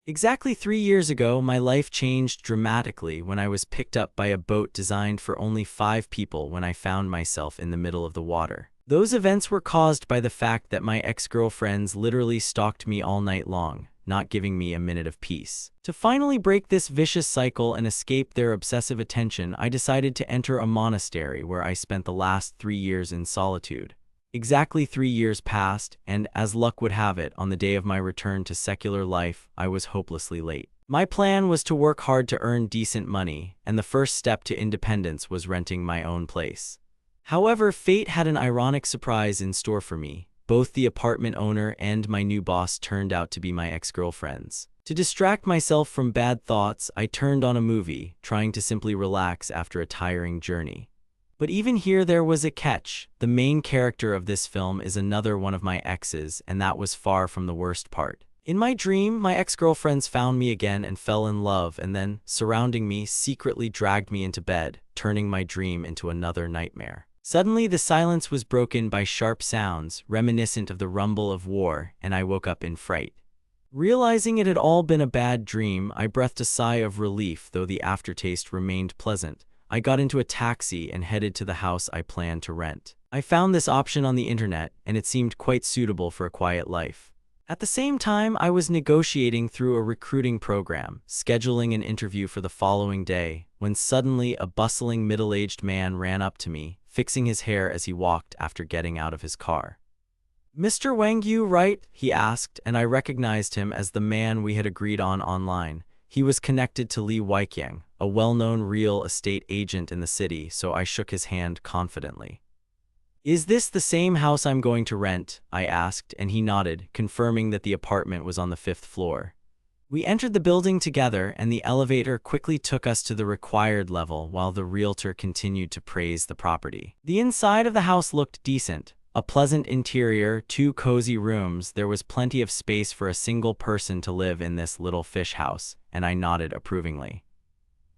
Exactly 3 years ago, my life changed dramatically when I was picked up by a boat designed for only 5 people when I found myself in the middle of the water. Those events were caused by the fact that my ex-girlfriends literally stalked me all night long, not giving me a minute of peace. To finally break this vicious cycle and escape their obsessive attention, I decided to enter a monastery where I spent the last 3 years in solitude. Exactly 3 years passed, and as luck would have it, on the day of my return to secular life, I was hopelessly late. My plan was to work hard to earn decent money, and the first step to independence was renting my own place. However, fate had an ironic surprise in store for me. Both the apartment owner and my new boss turned out to be my ex-girlfriends. To distract myself from bad thoughts, I turned on a movie, trying to simply relax after a tiring journey. But even here there was a catch. The main character of this film is another one of my exes, and that was far from the worst part. In my dream, my ex-girlfriends found me again and fell in love, and then, surrounding me, secretly dragged me into bed, turning my dream into another nightmare. Suddenly, the silence was broken by sharp sounds, reminiscent of the rumble of war, and I woke up in fright. Realizing it had all been a bad dream, I breathed a sigh of relief, though the aftertaste remained pleasant. I got into a taxi and headed to the house I planned to rent. I found this option on the internet, and it seemed quite suitable for a quiet life. At the same time, I was negotiating through a recruiting program, scheduling an interview for the following day, when suddenly a bustling middle-aged man ran up to me, fixing his hair as he walked after getting out of his car. "Mr. Wang Yu, right?" he asked, and I recognized him as the man we had agreed on online. He was connected to Li Weiqiang, a well-known real estate agent in the city, so I shook his hand confidently. "Is this the same house I'm going to rent?" I asked, and he nodded, confirming that the apartment was on the 5th floor. We entered the building together, and the elevator quickly took us to the required level while the realtor continued to praise the property. The inside of the house looked decent. A pleasant interior, 2 cozy rooms, there was plenty of space for a single person to live in this little fish house, and I nodded approvingly.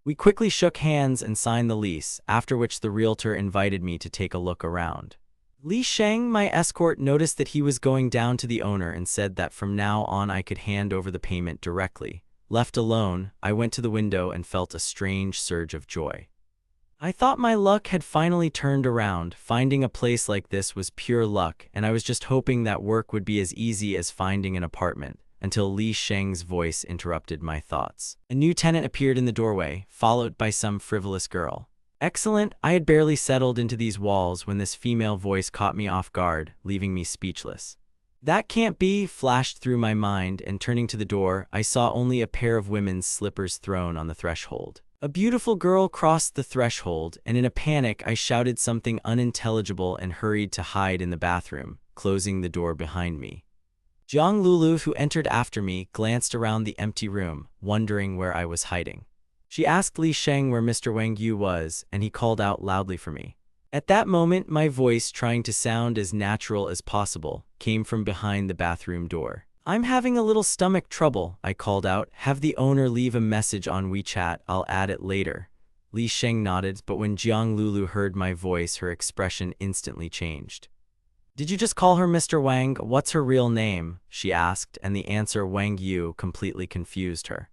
We quickly shook hands and signed the lease, after which the realtor invited me to take a look around. Li Sheng, my escort, noticed that he was going down to the owner and said that from now on I could hand over the payment directly. Left alone, I went to the window and felt a strange surge of joy. I thought my luck had finally turned around. Finding a place like this was pure luck, and I was just hoping that work would be as easy as finding an apartment, until Li Sheng's voice interrupted my thoughts. A new tenant appeared in the doorway, followed by some frivolous girl. Excellent! I had barely settled into these walls when this female voice caught me off guard, leaving me speechless. "That can't be," flashed through my mind, and turning to the door, I saw only a pair of women's slippers thrown on the threshold. A beautiful girl crossed the threshold, and in a panic I shouted something unintelligible and hurried to hide in the bathroom, closing the door behind me. Jiang Lulu, who entered after me, glanced around the empty room, wondering where I was hiding. She asked Li Sheng where Mr. Wang Yu was, and he called out loudly for me. At that moment, my voice, trying to sound as natural as possible, came from behind the bathroom door. "I'm having a little stomach trouble," I called out. "Have the owner leave a message on WeChat, I'll add it later." Li Sheng nodded, but when Jiang Lulu heard my voice, her expression instantly changed. "Did you just call her Mr. Wang? What's her real name?" she asked, and the answer Wang Yu completely confused her.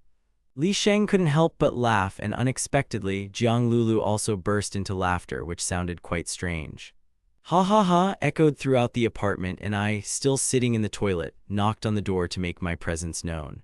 Li Sheng couldn't help but laugh, and unexpectedly, Jiang Lulu also burst into laughter, which sounded quite strange. "Ha ha ha," echoed throughout the apartment, and I, still sitting in the toilet, knocked on the door to make my presence known.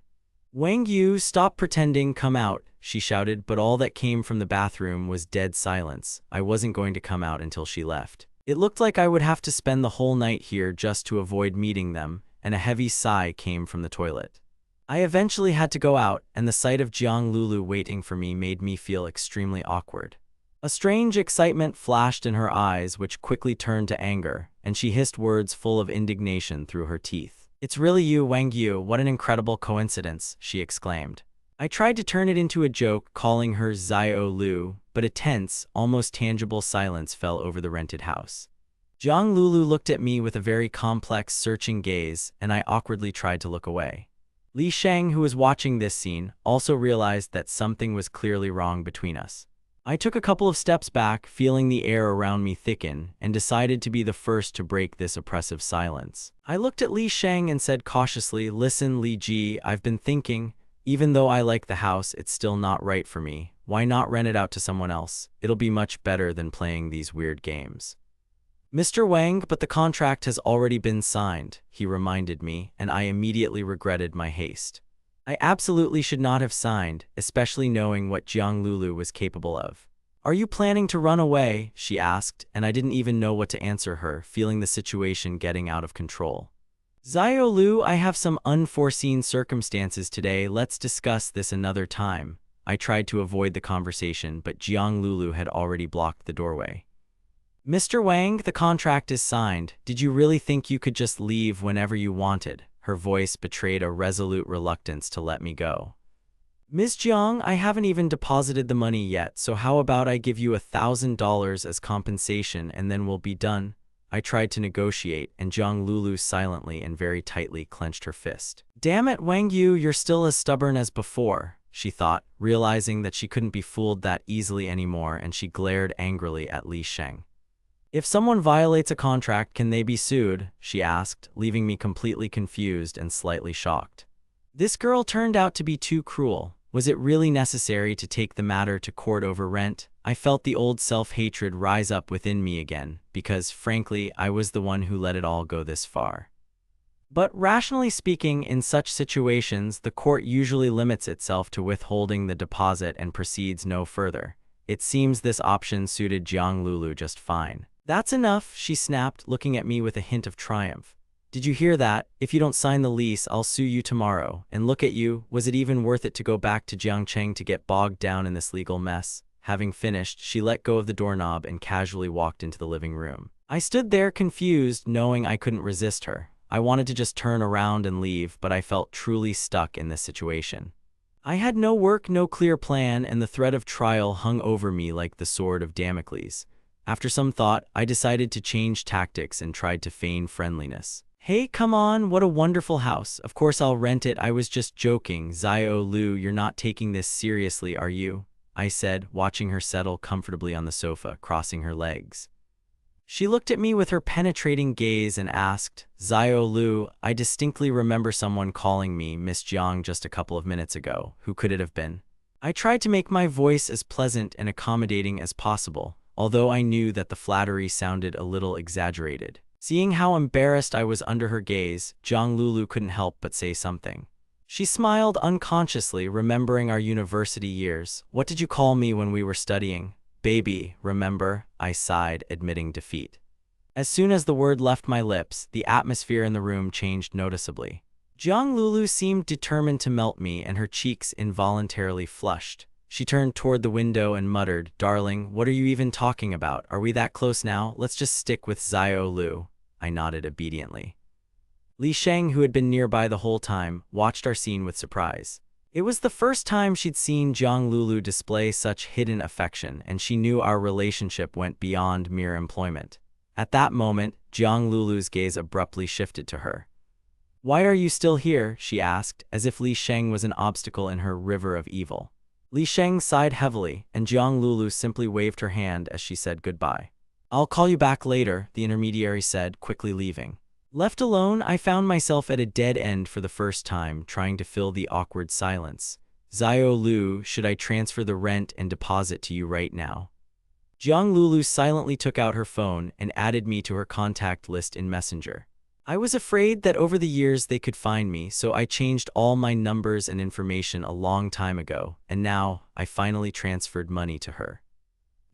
"Wang Yu, stop pretending, come out," she shouted, but all that came from the bathroom was dead silence. I wasn't going to come out until she left. It looked like I would have to spend the whole night here just to avoid meeting them, and a heavy sigh came from the toilet. I eventually had to go out, and the sight of Jiang Lulu waiting for me made me feel extremely awkward. A strange excitement flashed in her eyes, which quickly turned to anger, and she hissed words full of indignation through her teeth. "It's really you, Wang Yu, what an incredible coincidence," she exclaimed. I tried to turn it into a joke, calling her Xiao Lu, but a tense, almost tangible silence fell over the rented house. Jiang Lulu looked at me with a very complex, searching gaze, and I awkwardly tried to look away. Li Sheng, who was watching this scene, also realized that something was clearly wrong between us. I took a couple of steps back, feeling the air around me thicken, and decided to be the first to break this oppressive silence. I looked at Li Sheng and said cautiously, "Listen, Li Ji, I've been thinking. Even though I like the house, it's still not right for me. Why not rent it out to someone else? It'll be much better than playing these weird games. Mr. Wang, but the contract has already been signed, he reminded me, and I immediately regretted my haste. I absolutely should not have signed, especially knowing what Jiang Lulu was capable of. Are you planning to run away? She asked, and I didn't even know what to answer her, feeling the situation getting out of control. Xiao Lu, I have some unforeseen circumstances today. Let's discuss this another time. I tried to avoid the conversation, but Jiang Lulu had already blocked the doorway. Mr. Wang, the contract is signed. Did you really think you could just leave whenever you wanted? Her voice betrayed a resolute reluctance to let me go. Ms. Jiang, I haven't even deposited the money yet, so how about I give you $1,000 as compensation and then we'll be done? I tried to negotiate, and Jiang Lulu silently and very tightly clenched her fist. Damn it, Wang Yu, you're still as stubborn as before, she thought, realizing that she couldn't be fooled that easily anymore, and she glared angrily at Li Sheng. If someone violates a contract, can they be sued? She asked, leaving me completely confused and slightly shocked. This girl turned out to be too cruel. Was it really necessary to take the matter to court over rent? I felt the old self-hatred rise up within me again, because, frankly, I was the one who let it all go this far. But rationally speaking, in such situations, the court usually limits itself to withholding the deposit and proceeds no further. It seems this option suited Jiang Lulu just fine. That's enough, she snapped, looking at me with a hint of triumph. Did you hear that? If you don't sign the lease, I'll sue you tomorrow. And look at you, was it even worth it to go back to Jiangcheng to get bogged down in this legal mess? Having finished, she let go of the doorknob and casually walked into the living room. I stood there confused, knowing I couldn't resist her. I wanted to just turn around and leave, but I felt truly stuck in this situation. I had no work, no clear plan, and the threat of trial hung over me like the sword of Damocles. After some thought, I decided to change tactics and tried to feign friendliness. Hey, come on, what a wonderful house. Of course I'll rent it, I was just joking. Xiao Lu, you're not taking this seriously, are you? I said, watching her settle comfortably on the sofa, crossing her legs. She looked at me with her penetrating gaze and asked, Xiao Lu, I distinctly remember someone calling me Miss Jiang just a couple of minutes ago. Who could it have been? I tried to make my voice as pleasant and accommodating as possible, although I knew that the flattery sounded a little exaggerated. Seeing how embarrassed I was under her gaze, Jiang Lulu couldn't help but say something. She smiled unconsciously, remembering our university years. What did you call me when we were studying? Baby, remember? I sighed, admitting defeat. As soon as the word left my lips, the atmosphere in the room changed noticeably. Jiang Lulu seemed determined to melt me, and her cheeks involuntarily flushed. She turned toward the window and muttered, Darling, what are you even talking about? Are we that close now? Let's just stick with Xiao Lu. I nodded obediently. Li Sheng, who had been nearby the whole time, watched our scene with surprise. It was the first time she'd seen Jiang Lulu display such hidden affection, and she knew our relationship went beyond mere employment. At that moment, Jiang Lulu's gaze abruptly shifted to her. Why are you still here? She asked, as if Li Sheng was an obstacle in her river of evil. Li Sheng sighed heavily, and Jiang Lulu simply waved her hand as she said goodbye. I'll call you back later, the intermediary said, quickly leaving. Left alone, I found myself at a dead end for the first time, trying to fill the awkward silence. Xiao Lu, should I transfer the rent and deposit to you right now? Jiang Lulu silently took out her phone and added me to her contact list in Messenger. I was afraid that over the years they could find me, so I changed all my numbers and information a long time ago, and now I finally transferred money to her.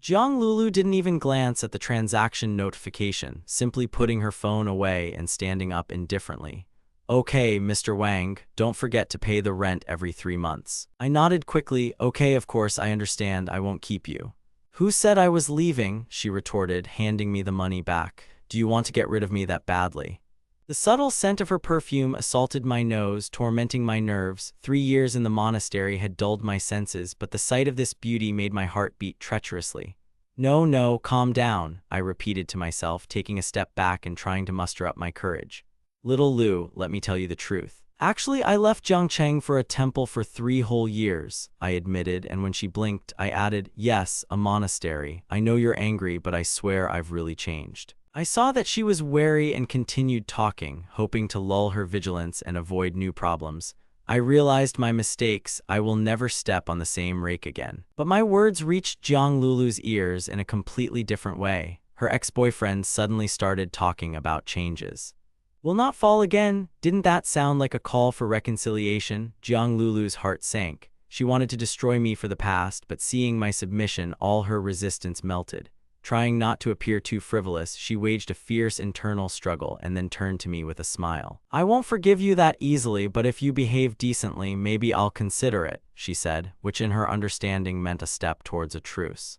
Jiang Lulu didn't even glance at the transaction notification, simply putting her phone away and standing up indifferently. Okay, Mr. Wang, don't forget to pay the rent every 3 months. I nodded quickly. Okay, of course, I understand. I won't keep you. Who said I was leaving? She retorted, handing me the money back. Do you want to get rid of me that badly? The subtle scent of her perfume assaulted my nose, tormenting my nerves. 3 years in the monastery had dulled my senses, but the sight of this beauty made my heart beat treacherously. No, calm down, I repeated to myself, taking a step back and trying to muster up my courage. Little Lu, let me tell you the truth. Actually, I left Jiangcheng for a temple for 3 whole years, I admitted, and when she blinked, I added, yes, a monastery. I know you're angry, but I swear I've really changed. I saw that she was wary and continued talking, hoping to lull her vigilance and avoid new problems. I realized my mistakes. I will never step on the same rake again. But my words reached Jiang Lulu's ears in a completely different way. Her ex-boyfriend suddenly started talking about changes. Will not fall again? Didn't that sound like a call for reconciliation? Jiang Lulu's heart sank. She wanted to destroy me for the past, but seeing my submission, all her resistance melted. Trying not to appear too frivolous, she waged a fierce internal struggle and then turned to me with a smile. I won't forgive you that easily, but if you behave decently, maybe I'll consider it, she said, which in her understanding meant a step towards a truce.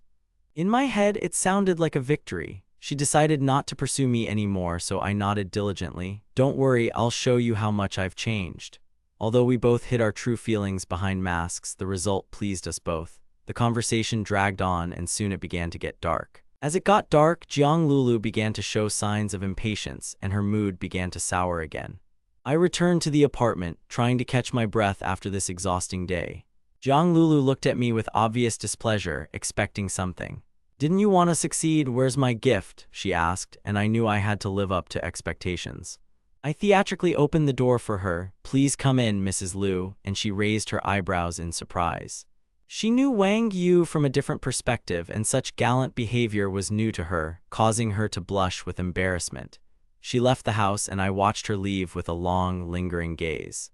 In my head, it sounded like a victory. She decided not to pursue me anymore, so I nodded diligently. Don't worry, I'll show you how much I've changed. Although we both hid our true feelings behind masks, the result pleased us both. The conversation dragged on, and soon it began to get dark. As it got dark, Jiang Lulu began to show signs of impatience, and her mood began to sour again. I returned to the apartment, trying to catch my breath after this exhausting day. Jiang Lulu looked at me with obvious displeasure, expecting something. Didn't you want to succeed? Where's my gift? She asked, and I knew I had to live up to expectations. I theatrically opened the door for her. Please come in, Mrs. Liu, and she raised her eyebrows in surprise. She knew Wang Yu from a different perspective, and such gallant behavior was new to her, causing her to blush with embarrassment. She left the house, and I watched her leave with a long, lingering gaze.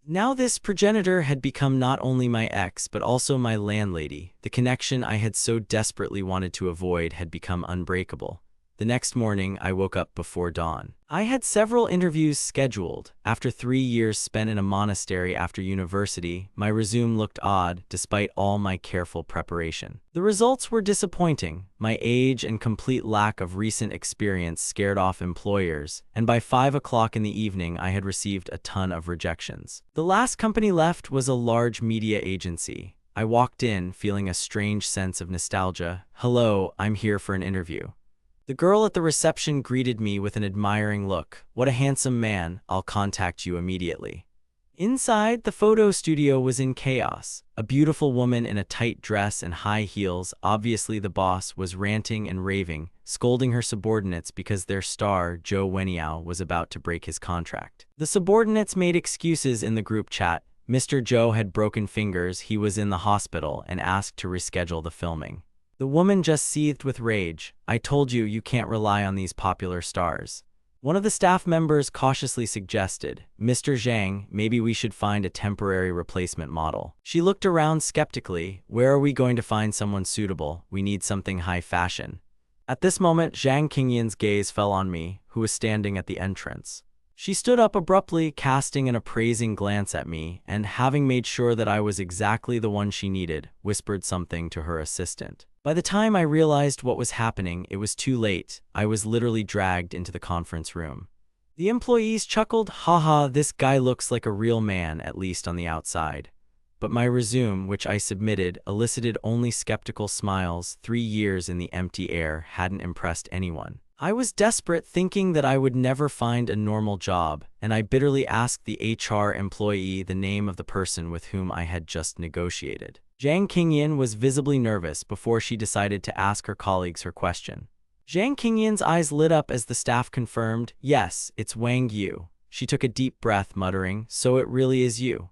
Now this progenitor had become not only my ex, but also my landlady. The connection I had so desperately wanted to avoid had become unbreakable. The next morning, I woke up before dawn. I had several interviews scheduled. After 3 years spent in a monastery after university, my resume looked odd, despite all my careful preparation. The results were disappointing. My age and complete lack of recent experience scared off employers, and by 5 o'clock in the evening, I had received a ton of rejections. The last company left was a large media agency. I walked in, feeling a strange sense of nostalgia. Hello, I'm here for an interview. The girl at the reception greeted me with an admiring look. What a handsome man, I'll contact you immediately. Inside, the photo studio was in chaos. A beautiful woman in a tight dress and high heels, obviously the boss, was ranting and raving, scolding her subordinates because their star, Zhou Weniao, was about to break his contract. The subordinates made excuses in the group chat. Mr. Zhou had broken fingers, he was in the hospital, and asked to reschedule the filming. The woman just seethed with rage. I told you, you can't rely on these popular stars. One of the staff members cautiously suggested, Mr. Zhang, maybe we should find a temporary replacement model. She looked around skeptically. Where are we going to find someone suitable? We need something high fashion. At this moment, Zhang Qingyan's gaze fell on me, who was standing at the entrance. She stood up abruptly, casting an appraising glance at me, and having made sure that I was exactly the one she needed, whispered something to her assistant. By the time I realized what was happening, it was too late. I was literally dragged into the conference room. The employees chuckled, haha, this guy looks like a real man, at least on the outside. But my resume, which I submitted, elicited only skeptical smiles. 3 years in the empty air hadn't impressed anyone. I was desperate, thinking that I would never find a normal job, and I bitterly asked the HR employee the name of the person with whom I had just negotiated. Zhang Qingyan was visibly nervous before she decided to ask her colleagues her question. Zhang Qingyan's eyes lit up as the staff confirmed, yes, it's Wang Yu. She took a deep breath, muttering, so it really is you.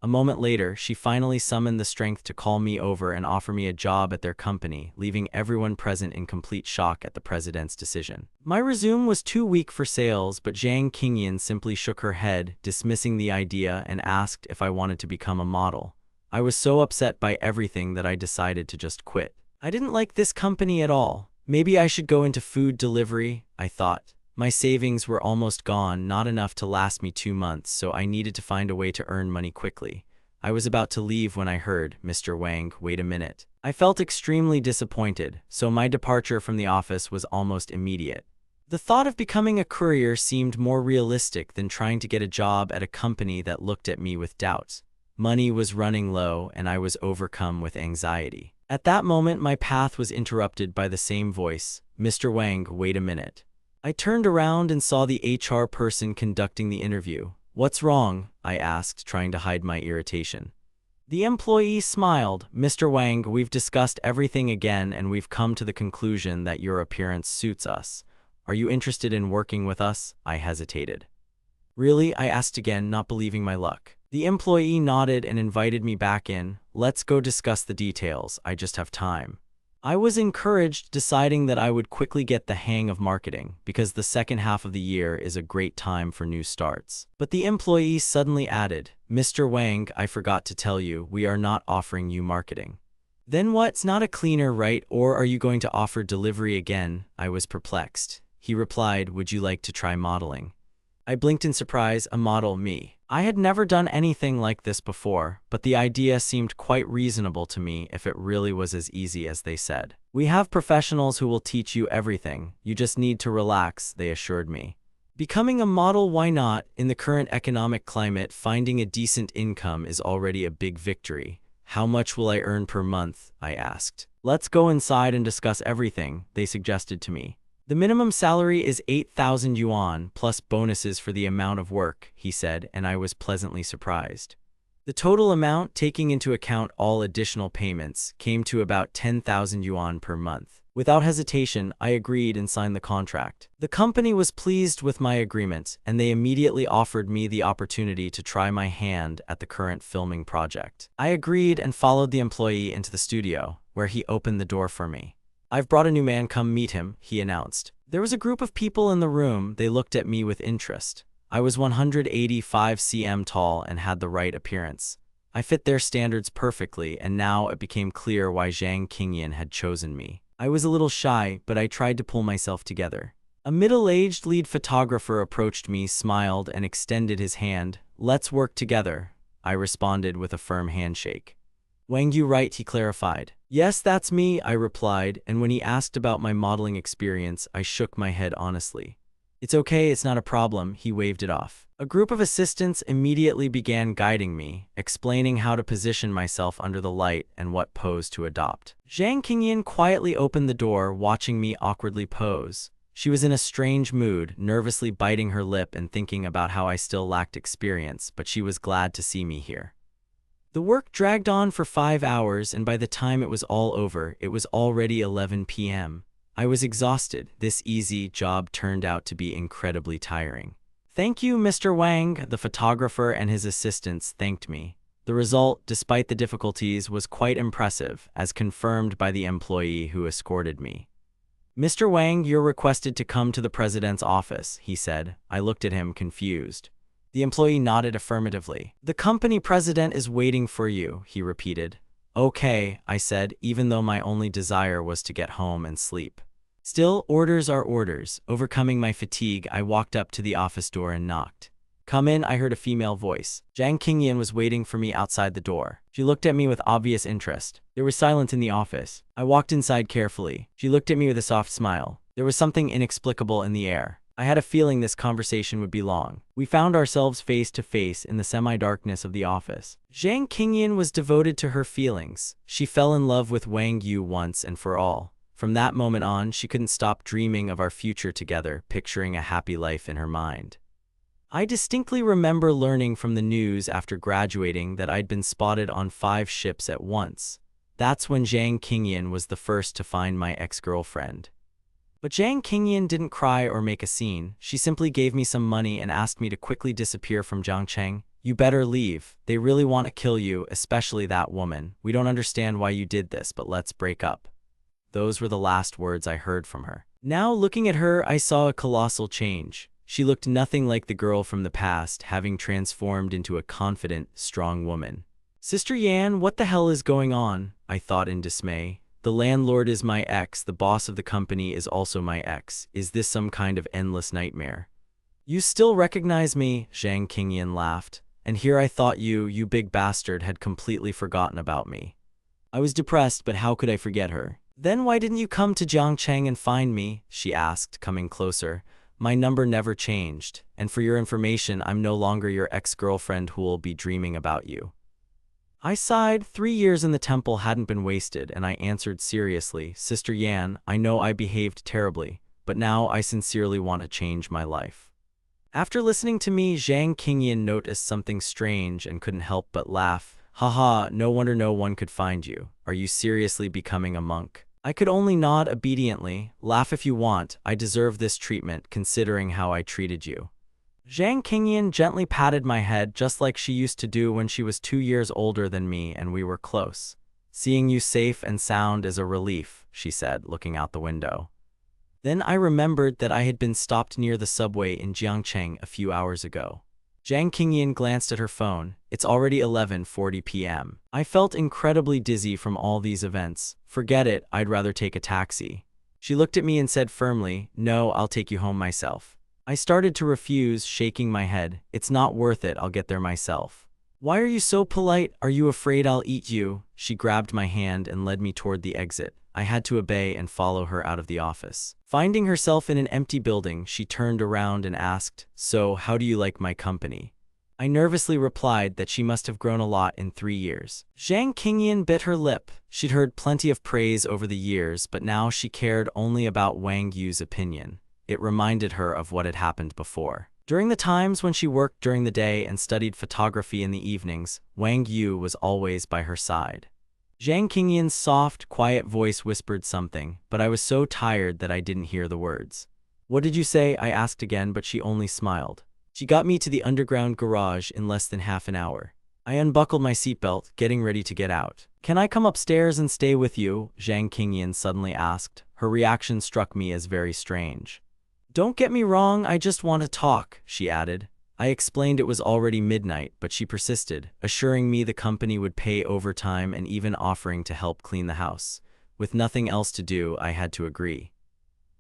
A moment later, she finally summoned the strength to call me over and offer me a job at their company, leaving everyone present in complete shock at the president's decision. My resume was too weak for sales, but Zhang Qingyan simply shook her head, dismissing the idea, and asked if I wanted to become a model. I was so upset by everything that I decided to just quit. I didn't like this company at all. Maybe I should go into food delivery, I thought. My savings were almost gone, not enough to last me 2 months, so I needed to find a way to earn money quickly. I was about to leave when I heard, Mr. Wang, wait a minute. I felt extremely disappointed, so my departure from the office was almost immediate. The thought of becoming a courier seemed more realistic than trying to get a job at a company that looked at me with doubts. Money was running low, and I was overcome with anxiety. At that moment, my path was interrupted by the same voice, Mr. Wang, wait a minute. I turned around and saw the HR person conducting the interview. What's wrong? I asked, trying to hide my irritation. The employee smiled. Mr. Wang, we've discussed everything again, and we've come to the conclusion that your appearance suits us. Are you interested in working with us? I hesitated. Really? I asked again, not believing my luck. The employee nodded and invited me back in. Let's go discuss the details. I just have time. I was encouraged, deciding that I would quickly get the hang of marketing because the second half of the year is a great time for new starts. But the employee suddenly added, "Mr. Wang, I forgot to tell you, we are not offering you marketing." Then what's not a cleaner, right? Or are you going to offer delivery again? I was perplexed. He replied, "Would you like to try modeling?" I blinked in surprise. A model, me? I had never done anything like this before, but the idea seemed quite reasonable to me if it really was as easy as they said. "We have professionals who will teach you everything. You just need to relax," they assured me. Becoming a model, why not? In the current economic climate, finding a decent income is already a big victory. "How much will I earn per month?" I asked. "Let's go inside and discuss everything," they suggested to me. "The minimum salary is 8,000 yuan, plus bonuses for the amount of work," he said, and I was pleasantly surprised. The total amount, taking into account all additional payments, came to about 10,000 yuan per month. Without hesitation, I agreed and signed the contract. The company was pleased with my agreement, and they immediately offered me the opportunity to try my hand at the current filming project. I agreed and followed the employee into the studio, where he opened the door for me. "I've brought a new man, come meet him," he announced. There was a group of people in the room. They looked at me with interest. I was 185 cm tall and had the right appearance. I fit their standards perfectly, and now it became clear why Zhang Qingyan had chosen me. I was a little shy, but I tried to pull myself together. A middle-aged lead photographer approached me, smiled, and extended his hand. "Let's work together," I responded with a firm handshake. "Wang Yu, right?" he clarified. "Yes, that's me," I replied, and when he asked about my modeling experience, I shook my head honestly. "It's okay, it's not a problem," he waved it off. A group of assistants immediately began guiding me, explaining how to position myself under the light and what pose to adopt. Zhang Qingyan quietly opened the door, watching me awkwardly pose. She was in a strange mood, nervously biting her lip and thinking about how I still lacked experience, but she was glad to see me here. The work dragged on for 5 hours, and by the time it was all over, it was already 11 p.m. I was exhausted. This easy job turned out to be incredibly tiring. "Thank you, Mr. Wang," the photographer and his assistants thanked me. The result, despite the difficulties, was quite impressive, as confirmed by the employee who escorted me. "Mr. Wang, you're requested to come to the president's office," he said. I looked at him, confused. The employee nodded affirmatively. "The company president is waiting for you," he repeated. "Okay," I said, even though my only desire was to get home and sleep. Still, orders are orders. Overcoming my fatigue, I walked up to the office door and knocked. "Come in," I heard a female voice. Zhang Qingyan was waiting for me outside the door. She looked at me with obvious interest. There was silence in the office. I walked inside carefully. She looked at me with a soft smile. There was something inexplicable in the air. I had a feeling this conversation would be long. We found ourselves face to face in the semi-darkness of the office. Zhang Qingyan was devoted to her feelings. She fell in love with Wang Yu once and for all. From that moment on, she couldn't stop dreaming of our future together, picturing a happy life in her mind. I distinctly remember learning from the news after graduating that I'd been spotted on 5 ships at once. That's when Zhang Qingyan was the first to find my ex-girlfriend. But Zhang Qingyan didn't cry or make a scene. She simply gave me some money and asked me to quickly disappear from Jiangcheng. "You better leave. They really want to kill you, especially that woman. We don't understand why you did this, but let's break up." Those were the last words I heard from her. Now, looking at her, I saw a colossal change. She looked nothing like the girl from the past, having transformed into a confident, strong woman. "Sister Yan, what the hell is going on?" I thought in dismay. "The landlord is my ex, the boss of the company is also my ex. Is this some kind of endless nightmare?" "You still recognize me?" Zhang Qingyan laughed. "And here I thought you big bastard, had completely forgotten about me." I was depressed, but how could I forget her? "Then why didn't you come to Jiangcheng and find me?" she asked, coming closer. "My number never changed, and for your information, I'm no longer your ex-girlfriend who will be dreaming about you." I sighed. 3 years in the temple hadn't been wasted, and I answered seriously, "Sister Yan, I know I behaved terribly, but now I sincerely want to change my life." After listening to me, Zhang Qingyan noticed something strange and couldn't help but laugh. "Haha, no wonder no one could find you. Are you seriously becoming a monk?" I could only nod obediently. "Laugh if you want. I deserve this treatment, considering how I treated you." Zhang Qingyan gently patted my head just like she used to do when she was 2 years older than me and we were close. Seeing you safe and sound is a relief, she said, looking out the window. Then I remembered that I had been stopped near the subway in Jiangcheng a few hours ago. Zhang Qingyan glanced at her phone. It's already 11:40 p.m. I felt incredibly dizzy from all these events. Forget it, I'd rather take a taxi. She looked at me and said firmly, no, I'll take you home myself. I started to refuse, shaking my head. It's not worth it, I'll get there myself. Why are you so polite? Are you afraid I'll eat you? She grabbed my hand and led me toward the exit. I had to obey and follow her out of the office. Finding herself in an empty building, she turned around and asked, so how do you like my company? I nervously replied that she must have grown a lot in 3 years. Zhang Qingyan bit her lip. She'd heard plenty of praise over the years, but now she cared only about Wang Yu's opinion. It reminded her of what had happened before. During the times when she worked during the day and studied photography in the evenings, Wang Yu was always by her side. Zhang Qingyan's soft, quiet voice whispered something, but I was so tired that I didn't hear the words. What did you say? I asked again, but she only smiled. She got me to the underground garage in less than half an hour. I unbuckled my seatbelt, getting ready to get out. Can I come upstairs and stay with you? Zhang Qingyan suddenly asked. Her reaction struck me as very strange. Don't get me wrong, I just want to talk, she added. I explained it was already midnight, but she persisted, assuring me the company would pay overtime and even offering to help clean the house. With nothing else to do, I had to agree.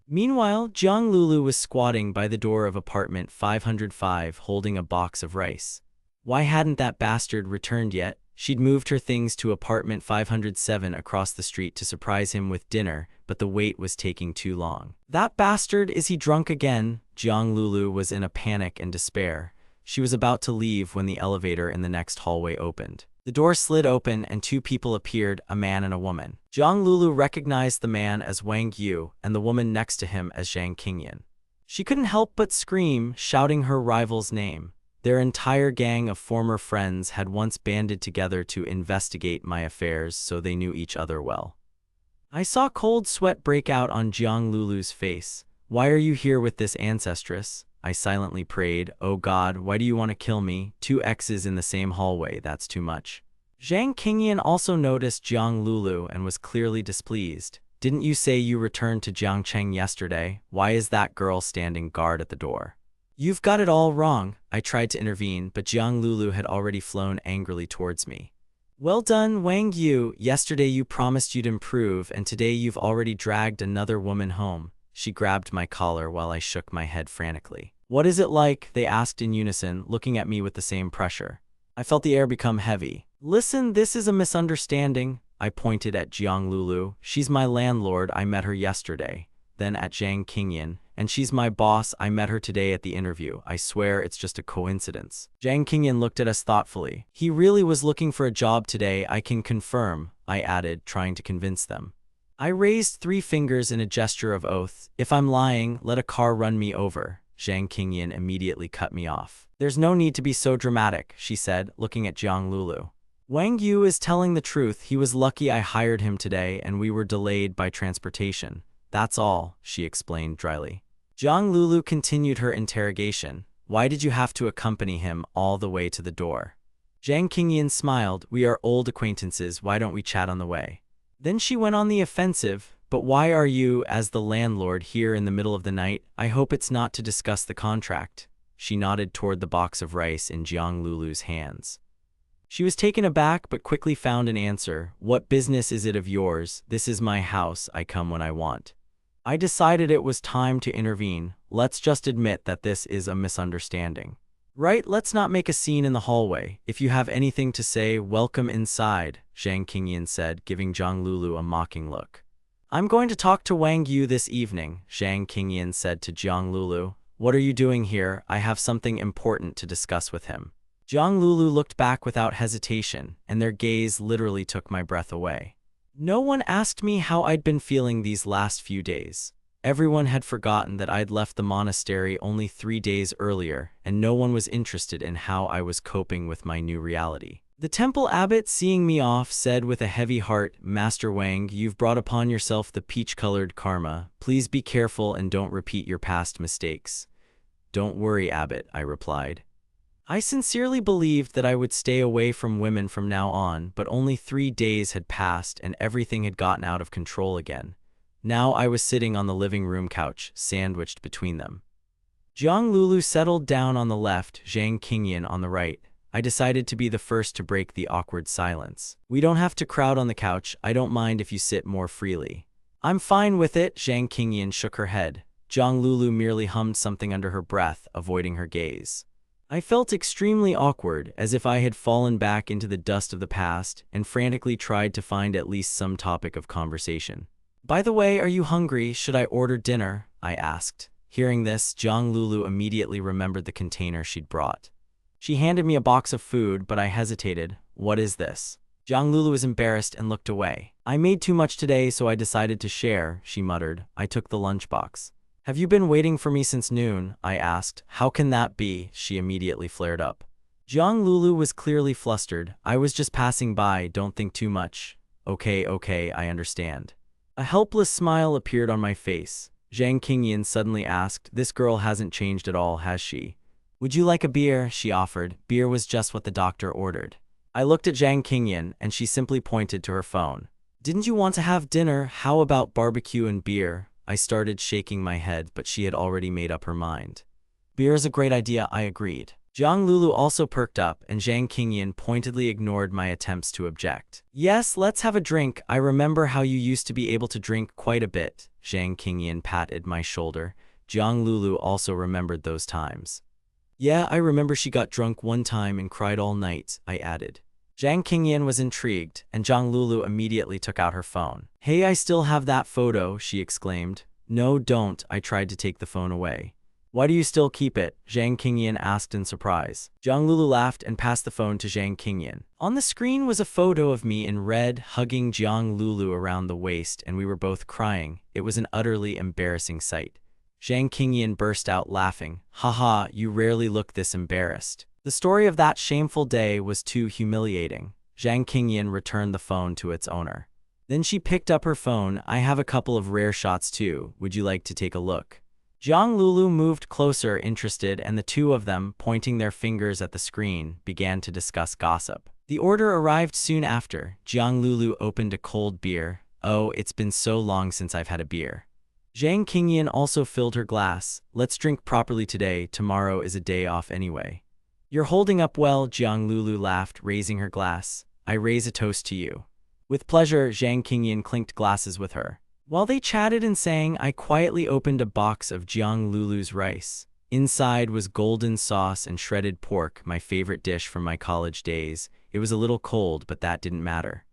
Meanwhile, Jiang Lulu was squatting by the door of apartment 505 holding a box of rice. Why hadn't that bastard returned yet? She'd moved her things to apartment 507 across the street to surprise him with dinner, but the wait was taking too long. That bastard, is he drunk again? Jiang Lulu was in a panic and despair. She was about to leave when the elevator in the next hallway opened. The door slid open and 2 people appeared, a man and a woman. Jiang Lulu recognized the man as Wang Yu and the woman next to him as Zhang Qingyan. She couldn't help but scream, shouting her rival's name. Their entire gang of former friends had once banded together to investigate my affairs, so they knew each other well. I saw cold sweat break out on Jiang Lulu's face. Why are you here with this ancestress? I silently prayed. Oh God, why do you want to kill me? 2 exes in the same hallway, that's too much. Zhang Qingyan also noticed Jiang Lulu and was clearly displeased. Didn't you say you returned to Jiangcheng yesterday? Why is that girl standing guard at the door? You've got it all wrong. I tried to intervene, but Jiang Lulu had already flown angrily towards me. Well done, Wang Yu. Yesterday you promised you'd improve, and today you've already dragged another woman home. She grabbed my collar while I shook my head frantically. What is it like? They asked in unison, looking at me with the same pressure. I felt the air become heavy. Listen, this is a misunderstanding. I pointed at Jiang Lulu. She's my landlord. I met her yesterday. Then at Zhang Qingyan. And she's my boss. I met her today at the interview. I swear it's just a coincidence. Zhang Qingyan looked at us thoughtfully. He really was looking for a job today, I can confirm, I added, trying to convince them. I raised 3 fingers in a gesture of oath. If I'm lying, let a car run me over. Zhang Qingyan immediately cut me off. There's no need to be so dramatic, she said, looking at Jiang Lulu. Wang Yu is telling the truth. He was lucky I hired him today and we were delayed by transportation. That's all, she explained dryly. Jiang Lulu continued her interrogation. Why did you have to accompany him all the way to the door? Zhang Qingyan smiled. We are old acquaintances. Why don't we chat on the way? Then she went on the offensive. But why are you, as the landlord, here in the middle of the night? I hope it's not to discuss the contract. She nodded toward the box of rice in Jiang Lulu's hands. She was taken aback but quickly found an answer. What business is it of yours? This is my house. I come when I want. I decided it was time to intervene. Let's just admit that this is a misunderstanding. Right, let's not make a scene in the hallway. If you have anything to say, welcome inside, Zhang Qingyan said, giving Jiang Lulu a mocking look. I'm going to talk to Wang Yu this evening, Zhang Qingyan said to Jiang Lulu. What are you doing here? I have something important to discuss with him. Jiang Lulu looked back without hesitation, and their gaze literally took my breath away. No one asked me how I'd been feeling these last few days. Everyone had forgotten that I'd left the monastery only 3 days earlier, and no one was interested in how I was coping with my new reality. The temple abbot, seeing me off, said with a heavy heart, Master Wang, you've brought upon yourself the peach-colored karma. Please be careful and don't repeat your past mistakes. Don't worry, Abbott, I replied. I sincerely believed that I would stay away from women from now on, but only 3 days had passed and everything had gotten out of control again. Now I was sitting on the living room couch, sandwiched between them. Jiang Lulu settled down on the left, Zhang Qingyan on the right. I decided to be the first to break the awkward silence. We don't have to crowd on the couch. I don't mind if you sit more freely. I'm fine with it, Zhang Qingyan shook her head. Jiang Lulu merely hummed something under her breath, avoiding her gaze. I felt extremely awkward, as if I had fallen back into the dust of the past and frantically tried to find at least some topic of conversation. By the way, are you hungry? Should I order dinner? I asked. Hearing this, Jiang Lulu immediately remembered the container she'd brought. She handed me a box of food, but I hesitated. What is this? Jiang Lulu was embarrassed and looked away. I made too much today, so I decided to share, she muttered. I took the lunchbox. Have you been waiting for me since noon? I asked. How can that be? She immediately flared up. Jiang Lulu was clearly flustered. I was just passing by, don't think too much. Okay, I understand. A helpless smile appeared on my face. Zhang Qingyan suddenly asked, this girl hasn't changed at all, has she? Would you like a beer? She offered. Beer was just what the doctor ordered. I looked at Zhang Qingyan and she simply pointed to her phone. Didn't you want to have dinner? How about barbecue and beer? I started shaking my head, but she had already made up her mind. Beer is a great idea, I agreed. Jiang Lulu also perked up, and Zhang Qingyan pointedly ignored my attempts to object. Yes, let's have a drink. I remember how you used to be able to drink quite a bit. Zhang Qingyan patted my shoulder. Jiang Lulu also remembered those times. Yeah, I remember she got drunk one time and cried all night, I added. Zhang Qingyan was intrigued, and Jiang Lulu immediately took out her phone. Hey, I still have that photo, she exclaimed. No, don't, I tried to take the phone away. Why do you still keep it? Zhang Qingyan asked in surprise. Jiang Lulu laughed and passed the phone to Zhang Qingyan. On the screen was a photo of me in red, hugging Jiang Lulu around the waist, and we were both crying. It was an utterly embarrassing sight. Zhang Qingyan burst out laughing. Haha, you rarely look this embarrassed. The story of that shameful day was too humiliating. Zhang Qingyan returned the phone to its owner. Then she picked up her phone. I have a couple of rare shots too. Would you like to take a look? Jiang Lulu moved closer, interested, and the two of them, pointing their fingers at the screen, began to discuss gossip. The order arrived soon after. Jiang Lulu opened a cold beer. Oh, it's been so long since I've had a beer. Zhang Qingyan also filled her glass. Let's drink properly today. Tomorrow is a day off anyway. You're holding up well, Jiang Lulu laughed, raising her glass. I raise a toast to you. With pleasure, Zhang Qingyan clinked glasses with her. While they chatted and sang, I quietly opened a box of Jiang Lulu's rice. Inside was golden sauce and shredded pork, my favorite dish from my college days. It was a little cold, but that didn't matter.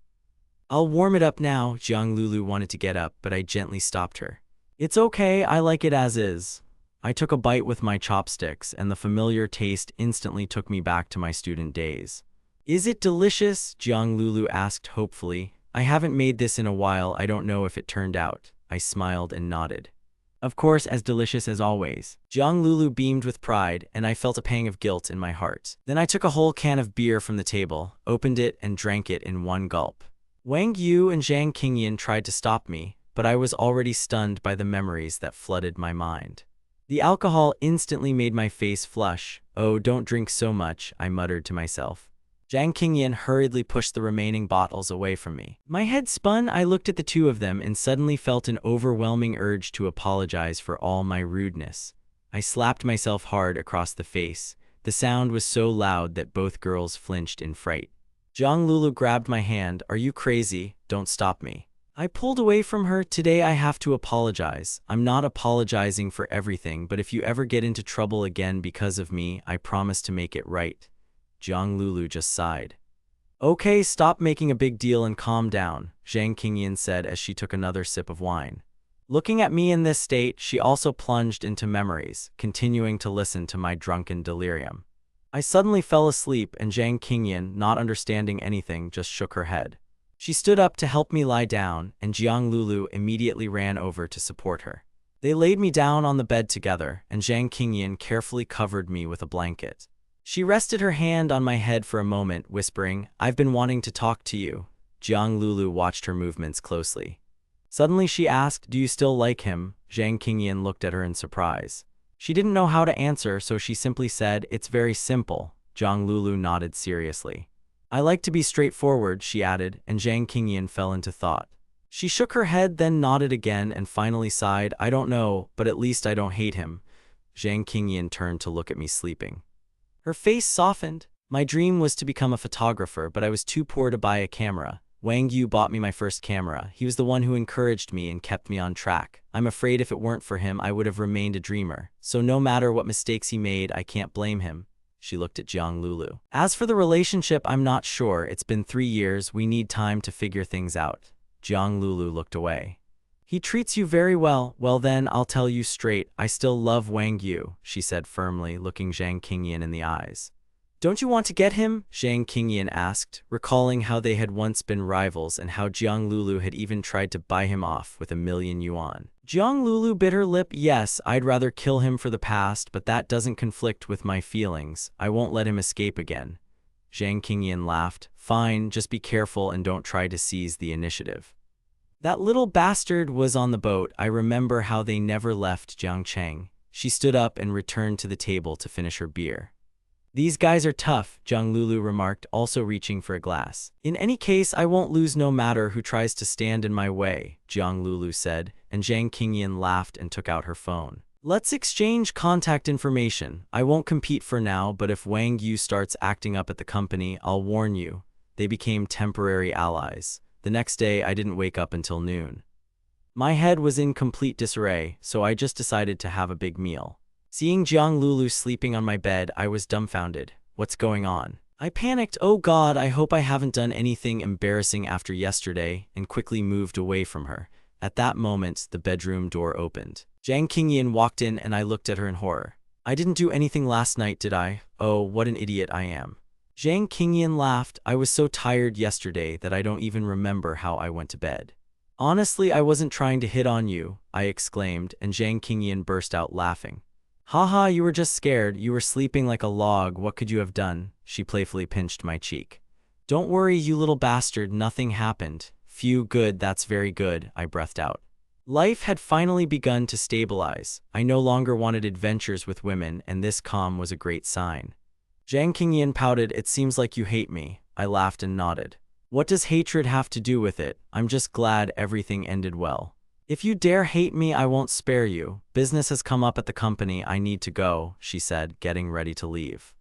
I'll warm it up now. Jiang Lulu wanted to get up, but I gently stopped her. It's okay, I like it as is. I took a bite with my chopsticks, and the familiar taste instantly took me back to my student days. Is it delicious? Jiang Lulu asked hopefully. I haven't made this in a while, I don't know if it turned out. I smiled and nodded. Of course, as delicious as always. Jiang Lulu beamed with pride, and I felt a pang of guilt in my heart. Then I took a whole can of beer from the table, opened it, and drank it in one gulp. Wang Yu and Zhang Qingyan tried to stop me, but I was already stunned by the memories that flooded my mind. The alcohol instantly made my face flush. Oh, don't drink so much, I muttered to myself. Zhang Qingyan hurriedly pushed the remaining bottles away from me. My head spun. I looked at the two of them and suddenly felt an overwhelming urge to apologize for all my rudeness. I slapped myself hard across the face. The sound was so loud that both girls flinched in fright. Jiang Lulu grabbed my hand. Are you crazy? Don't stop me. I pulled away from her. Today I have to apologize. I'm not apologizing for everything, but if you ever get into trouble again because of me, I promise to make it right. Jiang Lulu just sighed. Okay, stop making a big deal and calm down, Zhang Qingyan said as she took another sip of wine. Looking at me in this state, she also plunged into memories, continuing to listen to my drunken delirium. I suddenly fell asleep and Zhang Qingyan, not understanding anything, just shook her head. She stood up to help me lie down, and Jiang Lulu immediately ran over to support her. They laid me down on the bed together, and Zhang Qingyan carefully covered me with a blanket. She rested her hand on my head for a moment, whispering, I've been wanting to talk to you. Jiang Lulu watched her movements closely. Suddenly she asked, do you still like him? Zhang Qingyan looked at her in surprise. She didn't know how to answer, so she simply said, "It's very simple." Jiang Lulu nodded seriously. "I like to be straightforward," she added, and Zhang Qingyan fell into thought. She shook her head, then nodded again, and finally sighed, "I don't know, but at least I don't hate him." Zhang Qingyan turned to look at me sleeping. Her face softened. "My dream was to become a photographer, but I was too poor to buy a camera. Wang Yu bought me my first camera. He was the one who encouraged me and kept me on track. I'm afraid if it weren't for him, I would have remained a dreamer. So no matter what mistakes he made, I can't blame him." She looked at Jiang Lulu. "As for the relationship, I'm not sure. It's been 3 years. We need time to figure things out." Jiang Lulu looked away. "He treats you very well. Well then, I'll tell you straight. I still love Wang Yu," she said firmly, looking Zhang Qingyan in the eyes. "Don't you want to get him?" Zhang Qingyan asked, recalling how they had once been rivals and how Jiang Lulu had even tried to buy him off with 1,000,000 yuan. Jiang Lulu bit her lip. "Yes, I'd rather kill him for the past, but that doesn't conflict with my feelings. I won't let him escape again." Zhang Qingyan laughed. "Fine, just be careful and don't try to seize the initiative." "That little bastard was on the boat. I remember how they never left Jiang Cheng." She stood up and returned to the table to finish her beer. "These guys are tough," Jiang Lulu remarked, also reaching for a glass. "In any case, I won't lose no matter who tries to stand in my way," Jiang Lulu said, and Zhang Qingyan laughed and took out her phone. "Let's exchange contact information. I won't compete for now, but if Wang Yu starts acting up at the company, I'll warn you." They became temporary allies. The next day, I didn't wake up until noon. My head was in complete disarray, so I just decided to have a big meal. Seeing Jiang Lulu sleeping on my bed, I was dumbfounded. What's going on? I panicked. "Oh God, I hope I haven't done anything embarrassing after yesterday," and quickly moved away from her. At that moment, the bedroom door opened. Zhang Qingyan walked in and I looked at her in horror. "I didn't do anything last night, did I? Oh, what an idiot I am." Zhang Qingyan laughed. "I was so tired yesterday that I don't even remember how I went to bed." "Honestly, I wasn't trying to hit on you," I exclaimed, and Zhang Qingyan burst out laughing. "Haha, you were just scared. You were sleeping like a log. What could you have done?" She playfully pinched my cheek. "Don't worry, you little bastard, nothing happened." "Phew, good, that's very good," I breathed out. Life had finally begun to stabilize. I no longer wanted adventures with women, and this calm was a great sign. Zhang Qingyan pouted. "It seems like you hate me." I laughed and nodded. "What does hatred have to do with it? I'm just glad everything ended well." "If you dare hate me, I won't spare you. Business has come up at the company. I need to go," she said, getting ready to leave.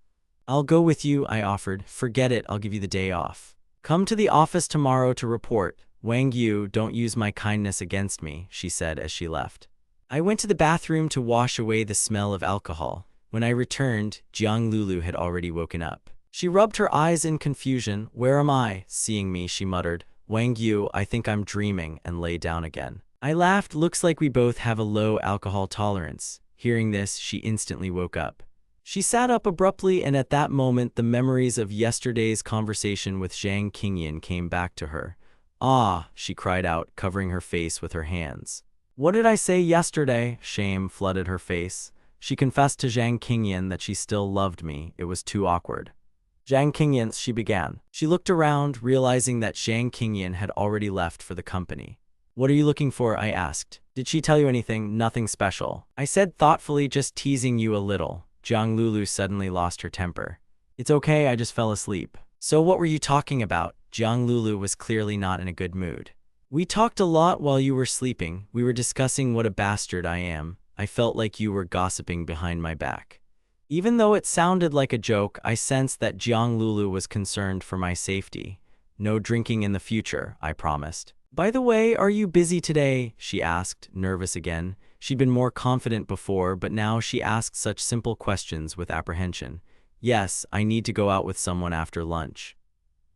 "I'll go with you," I offered. "Forget it, I'll give you the day off. Come to the office tomorrow to report." "Wang Yu, don't use my kindness against me," she said as she left. I went to the bathroom to wash away the smell of alcohol. When I returned, Jiang Lulu had already woken up. She rubbed her eyes in confusion. "Where am I?" Seeing me, she muttered, "Wang Yu, I think I'm dreaming," and lay down again. I laughed. "Looks like we both have a low alcohol tolerance." Hearing this, she instantly woke up. She sat up abruptly, and at that moment, the memories of yesterday's conversation with Zhang Qingyan came back to her. "Ah," she cried out, covering her face with her hands. "What did I say yesterday?" Shame flooded her face. She confessed to Zhang Qingyan that she still loved me. It was too awkward. "Zhang Qingyan," she began. She looked around, realizing that Zhang Qingyan had already left for the company. "What are you looking for?" I asked. "Did she tell you anything?" "Nothing special," I said thoughtfully, "just teasing you a little." Jiang Lulu suddenly lost her temper. "It's okay, I just fell asleep." "So what were you talking about?" Jiang Lulu was clearly not in a good mood. "We talked a lot while you were sleeping. We were discussing what a bastard I am. I felt like you were gossiping behind my back." Even though it sounded like a joke, I sensed that Jiang Lulu was concerned for my safety. "No drinking in the future," I promised. "By the way, are you busy today?" she asked, nervous again. She'd been more confident before, but now she asked such simple questions with apprehension. "Yes, I need to go out with someone after lunch."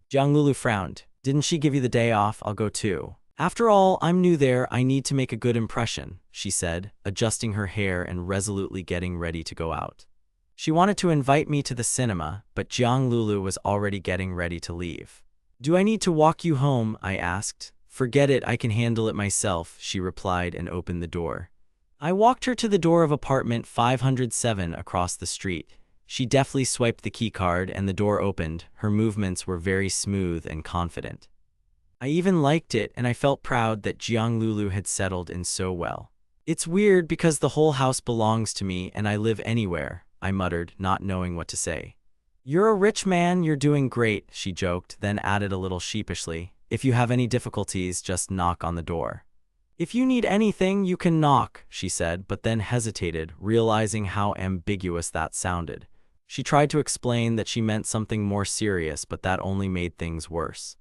Jiang Lulu frowned. "Didn't she give you the day off? I'll go too." "After all, I'm new there. I need to make a good impression," she said, adjusting her hair and resolutely getting ready to go out. She wanted to invite me to the cinema, but Jiang Lulu was already getting ready to leave. "Do I need to walk you home?" I asked. "Forget it, I can handle it myself," she replied and opened the door. I walked her to the door of apartment 507 across the street. She deftly swiped the key card and the door opened. Her movements were very smooth and confident. I even liked it, and I felt proud that Jiang Lulu had settled in so well. It's weird because the whole house belongs to me and I live anywhere, I muttered, not knowing what to say. You're a rich man, you're doing great, she joked, then added a little sheepishly. If you have any difficulties, just knock on the door. If you need anything, you can knock, she said, but then hesitated, realizing how ambiguous that sounded. She tried to explain that she meant something more serious, but that only made things worse.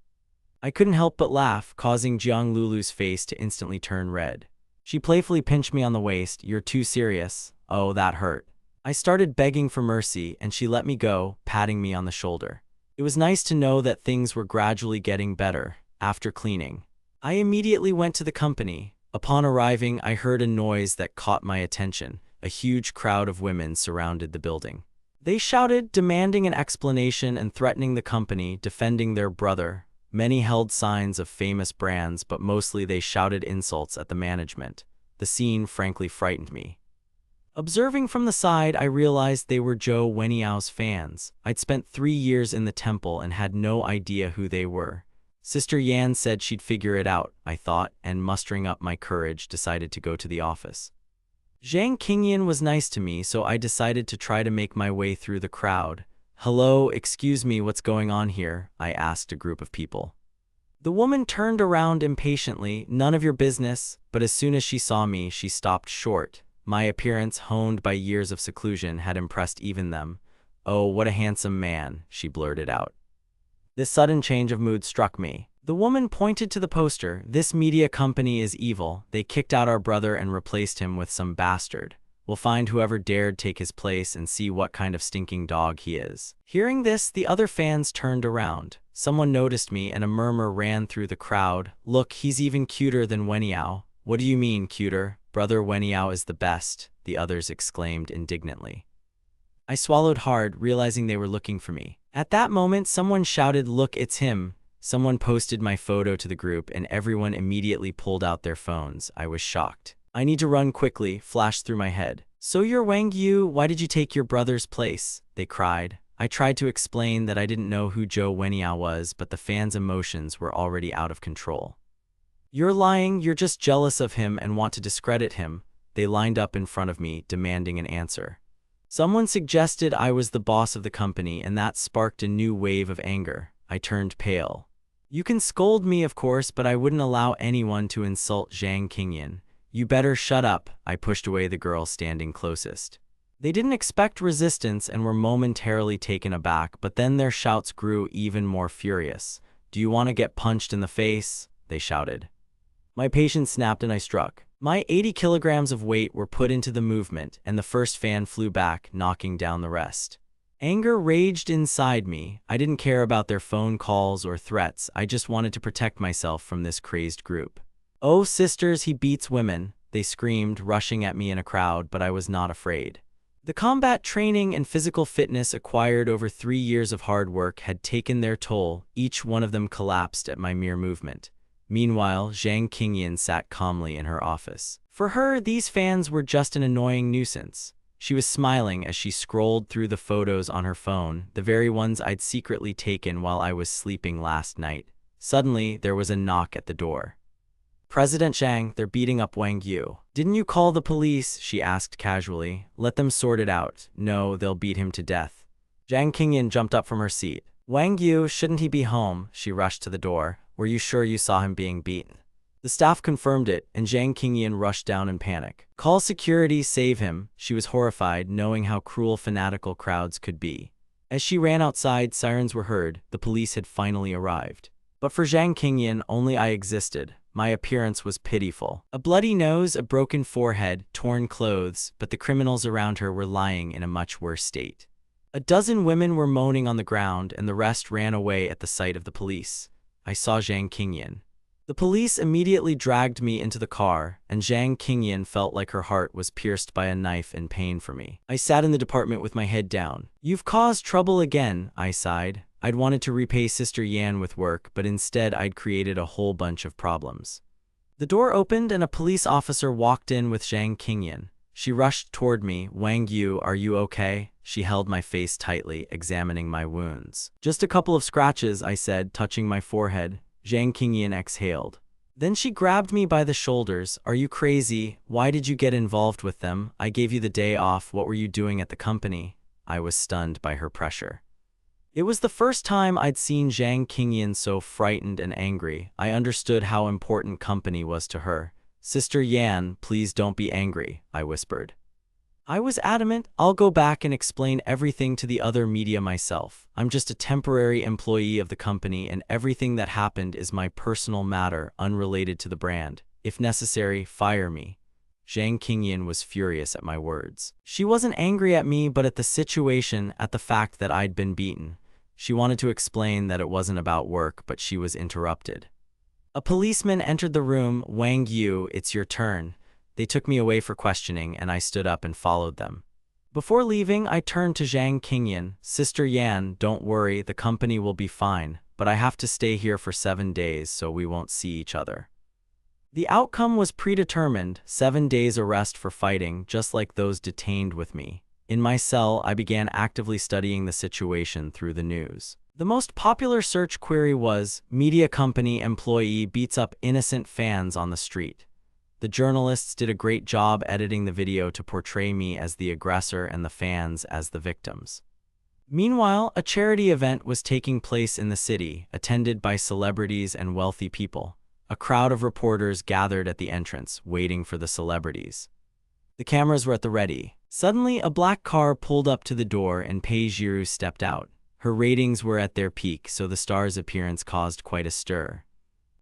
I couldn't help but laugh, causing Jiang Lulu's face to instantly turn red. She playfully pinched me on the waist. You're too serious. Oh, that hurt. I started begging for mercy, and she let me go, patting me on the shoulder. It was nice to know that things were gradually getting better. After cleaning, I immediately went to the company. Upon arriving, I heard a noise that caught my attention. A huge crowd of women surrounded the building. They shouted, demanding an explanation and threatening the company, defending their brother. Many held signs of famous brands, but mostly they shouted insults at the management. The scene frankly frightened me. Observing from the side, I realized they were Zhou Weniao's fans. I'd spent 3 years in the temple and had no idea who they were. Sister Yan said she'd figure it out, I thought, and mustering up my courage, decided to go to the office. Zhang Qingyan was nice to me, so I decided to try to make my way through the crowd. Hello, excuse me, what's going on here? I asked a group of people. The woman turned around impatiently. None of your business, but as soon as she saw me, she stopped short. My appearance, honed by years of seclusion, had impressed even them. Oh, what a handsome man, she blurted out. This sudden change of mood struck me. The woman pointed to the poster. This media company is evil. They kicked out our brother and replaced him with some bastard. We'll find whoever dared take his place and see what kind of stinking dog he is. Hearing this, the other fans turned around. Someone noticed me and a murmur ran through the crowd. Look, he's even cuter than Weniao. What do you mean, cuter? Brother Weniao is the best, the others exclaimed indignantly. I swallowed hard, realizing they were looking for me. At that moment, someone shouted, look, it's him. Someone posted my photo to the group and everyone immediately pulled out their phones. I was shocked. I need to run quickly, flashed through my head. So you're Wang Yu, why did you take your brother's place? They cried. I tried to explain that I didn't know who Zhou Weniao was, but the fans' emotions were already out of control. You're lying, you're just jealous of him and want to discredit him. They lined up in front of me, demanding an answer. Someone suggested I was the boss of the company, and that sparked a new wave of anger. I turned pale. You can scold me, of course, but I wouldn't allow anyone to insult Zhang Qingyan. You better shut up, I pushed away the girl standing closest. They didn't expect resistance and were momentarily taken aback, but then their shouts grew even more furious. Do you want to get punched in the face? They shouted. My patience snapped and I struck. My 80 kilograms of weight were put into the movement, and the first fan flew back, knocking down the rest. Anger raged inside me. I didn't care about their phone calls or threats. I just wanted to protect myself from this crazed group. Oh, sisters, he beats women, they screamed, rushing at me in a crowd, but I was not afraid. The combat training and physical fitness acquired over 3 years of hard work had taken their toll. Each one of them collapsed at my mere movement. Meanwhile, Zhang Qingyan sat calmly in her office. For her, these fans were just an annoying nuisance. She was smiling as she scrolled through the photos on her phone, the very ones I'd secretly taken while I was sleeping last night. Suddenly, there was a knock at the door. President Zhang, they're beating up Wang Yu. Didn't you call the police? She asked casually. Let them sort it out. No, they'll beat him to death. Zhang Qingyan jumped up from her seat. Wang Yu, shouldn't he be home? She rushed to the door. Were you sure you saw him being beaten? The staff confirmed it, and Zhang Qingyan rushed down in panic. Call security, save him. She was horrified, knowing how cruel fanatical crowds could be. As she ran outside, sirens were heard. The police had finally arrived. But for Zhang Qingyan, only I existed. My appearance was pitiful. A bloody nose, a broken forehead, torn clothes, but the criminals around her were lying in a much worse state. A dozen women were moaning on the ground, and the rest ran away at the sight of the police. I saw Zhang Qingyan. The police immediately dragged me into the car, and Zhang Qingyan felt like her heart was pierced by a knife in pain for me. I sat in the department with my head down. You've caused trouble again, I sighed. I'd wanted to repay Sister Yan with work, but instead I'd created a whole bunch of problems. The door opened and a police officer walked in with Zhang Qingyan. She rushed toward me. Wang Yu, are you okay? She held my face tightly, examining my wounds. Just a couple of scratches, I said, touching my forehead. Zhang Qingyan exhaled. Then she grabbed me by the shoulders. Are you crazy? Why did you get involved with them? I gave you the day off. What were you doing at the company? I was stunned by her pressure. It was the first time I'd seen Zhang Qingyan so frightened and angry. I understood how important company was to her. Sister Yan, please don't be angry, I whispered. I was adamant. I'll go back and explain everything to the other media myself. I'm just a temporary employee of the company, and everything that happened is my personal matter, unrelated to the brand. If necessary, fire me. Zhang Qingyan was furious at my words. She wasn't angry at me, but at the situation, at the fact that I'd been beaten. She wanted to explain that it wasn't about work, but she was interrupted. A policeman entered the room. Wang Yu, it's your turn. They took me away for questioning, and I stood up and followed them. Before leaving, I turned to Zhang Qingyan. Sister Yan, don't worry, the company will be fine, but I have to stay here for 7 days so we won't see each other. The outcome was predetermined, 7 days arrest for fighting, just like those detained with me. In my cell, I began actively studying the situation through the news. The most popular search query was, media company employee beats up innocent fans on the street. The journalists did a great job editing the video to portray me as the aggressor and the fans as the victims. Meanwhile, a charity event was taking place in the city, attended by celebrities and wealthy people. A crowd of reporters gathered at the entrance, waiting for the celebrities. The cameras were at the ready. Suddenly, a black car pulled up to the door and Pei Jiru stepped out. Her ratings were at their peak, so the star's appearance caused quite a stir.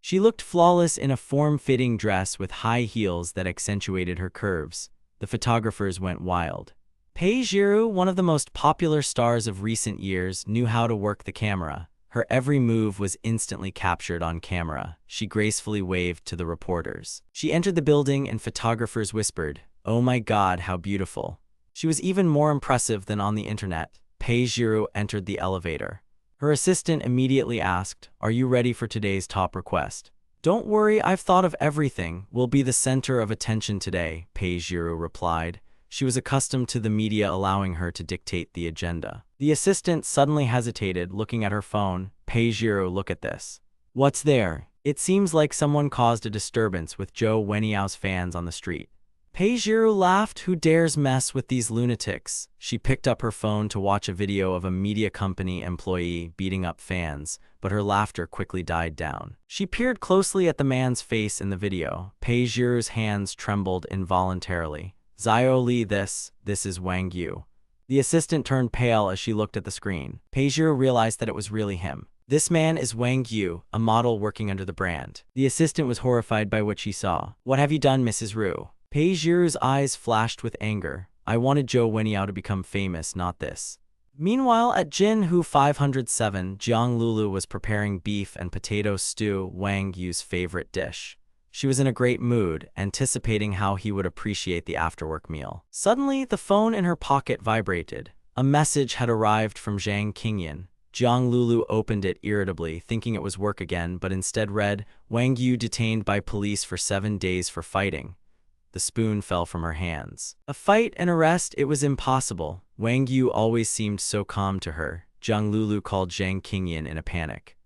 She looked flawless in a form-fitting dress with high heels that accentuated her curves. The photographers went wild. Pei Jiru, one of the most popular stars of recent years, knew how to work the camera. Her every move was instantly captured on camera. She gracefully waved to the reporters. She entered the building and photographers whispered, "Oh my God, how beautiful." She was even more impressive than on the internet. Pei Jiru entered the elevator. Her assistant immediately asked, "Are you ready for today's top request?" "Don't worry, I've thought of everything. We'll be the center of attention today," Pei Jiru replied. She was accustomed to the media allowing her to dictate the agenda. The assistant suddenly hesitated, looking at her phone. "Pei Jiru, look at this." "What's there?" "It seems like someone caused a disturbance with Zhou Weniao's fans on the street." Pei Jiru laughed. Who dares mess with these lunatics? She picked up her phone to watch a video of a media company employee beating up fans, but her laughter quickly died down. She peered closely at the man's face in the video. Pei Jiru's hands trembled involuntarily. "Xiao Li, this is Wang Yu." The assistant turned pale as she looked at the screen. Pei Jiru realized that it was really him. "This man is Wang Yu, a model working under the brand." The assistant was horrified by what she saw. "What have you done, Mrs. Ru?" Pei Jiru's eyes flashed with anger. "I wanted Zhou Weniao to become famous, not this." Meanwhile, at Jinhu 507, Jiang Lulu was preparing beef and potato stew, Wang Yu's favorite dish. She was in a great mood, anticipating how he would appreciate the afterwork meal. Suddenly, the phone in her pocket vibrated. A message had arrived from Zhang Qingyan. Jiang Lulu opened it irritably, thinking it was work again, but instead read, "Wang Yu detained by police for 7 days for fighting." The spoon fell from her hands. A fight and arrest? It was impossible. Wang Yu always seemed so calm to her. Jiang Lulu called Zhang Qingyan in a panic.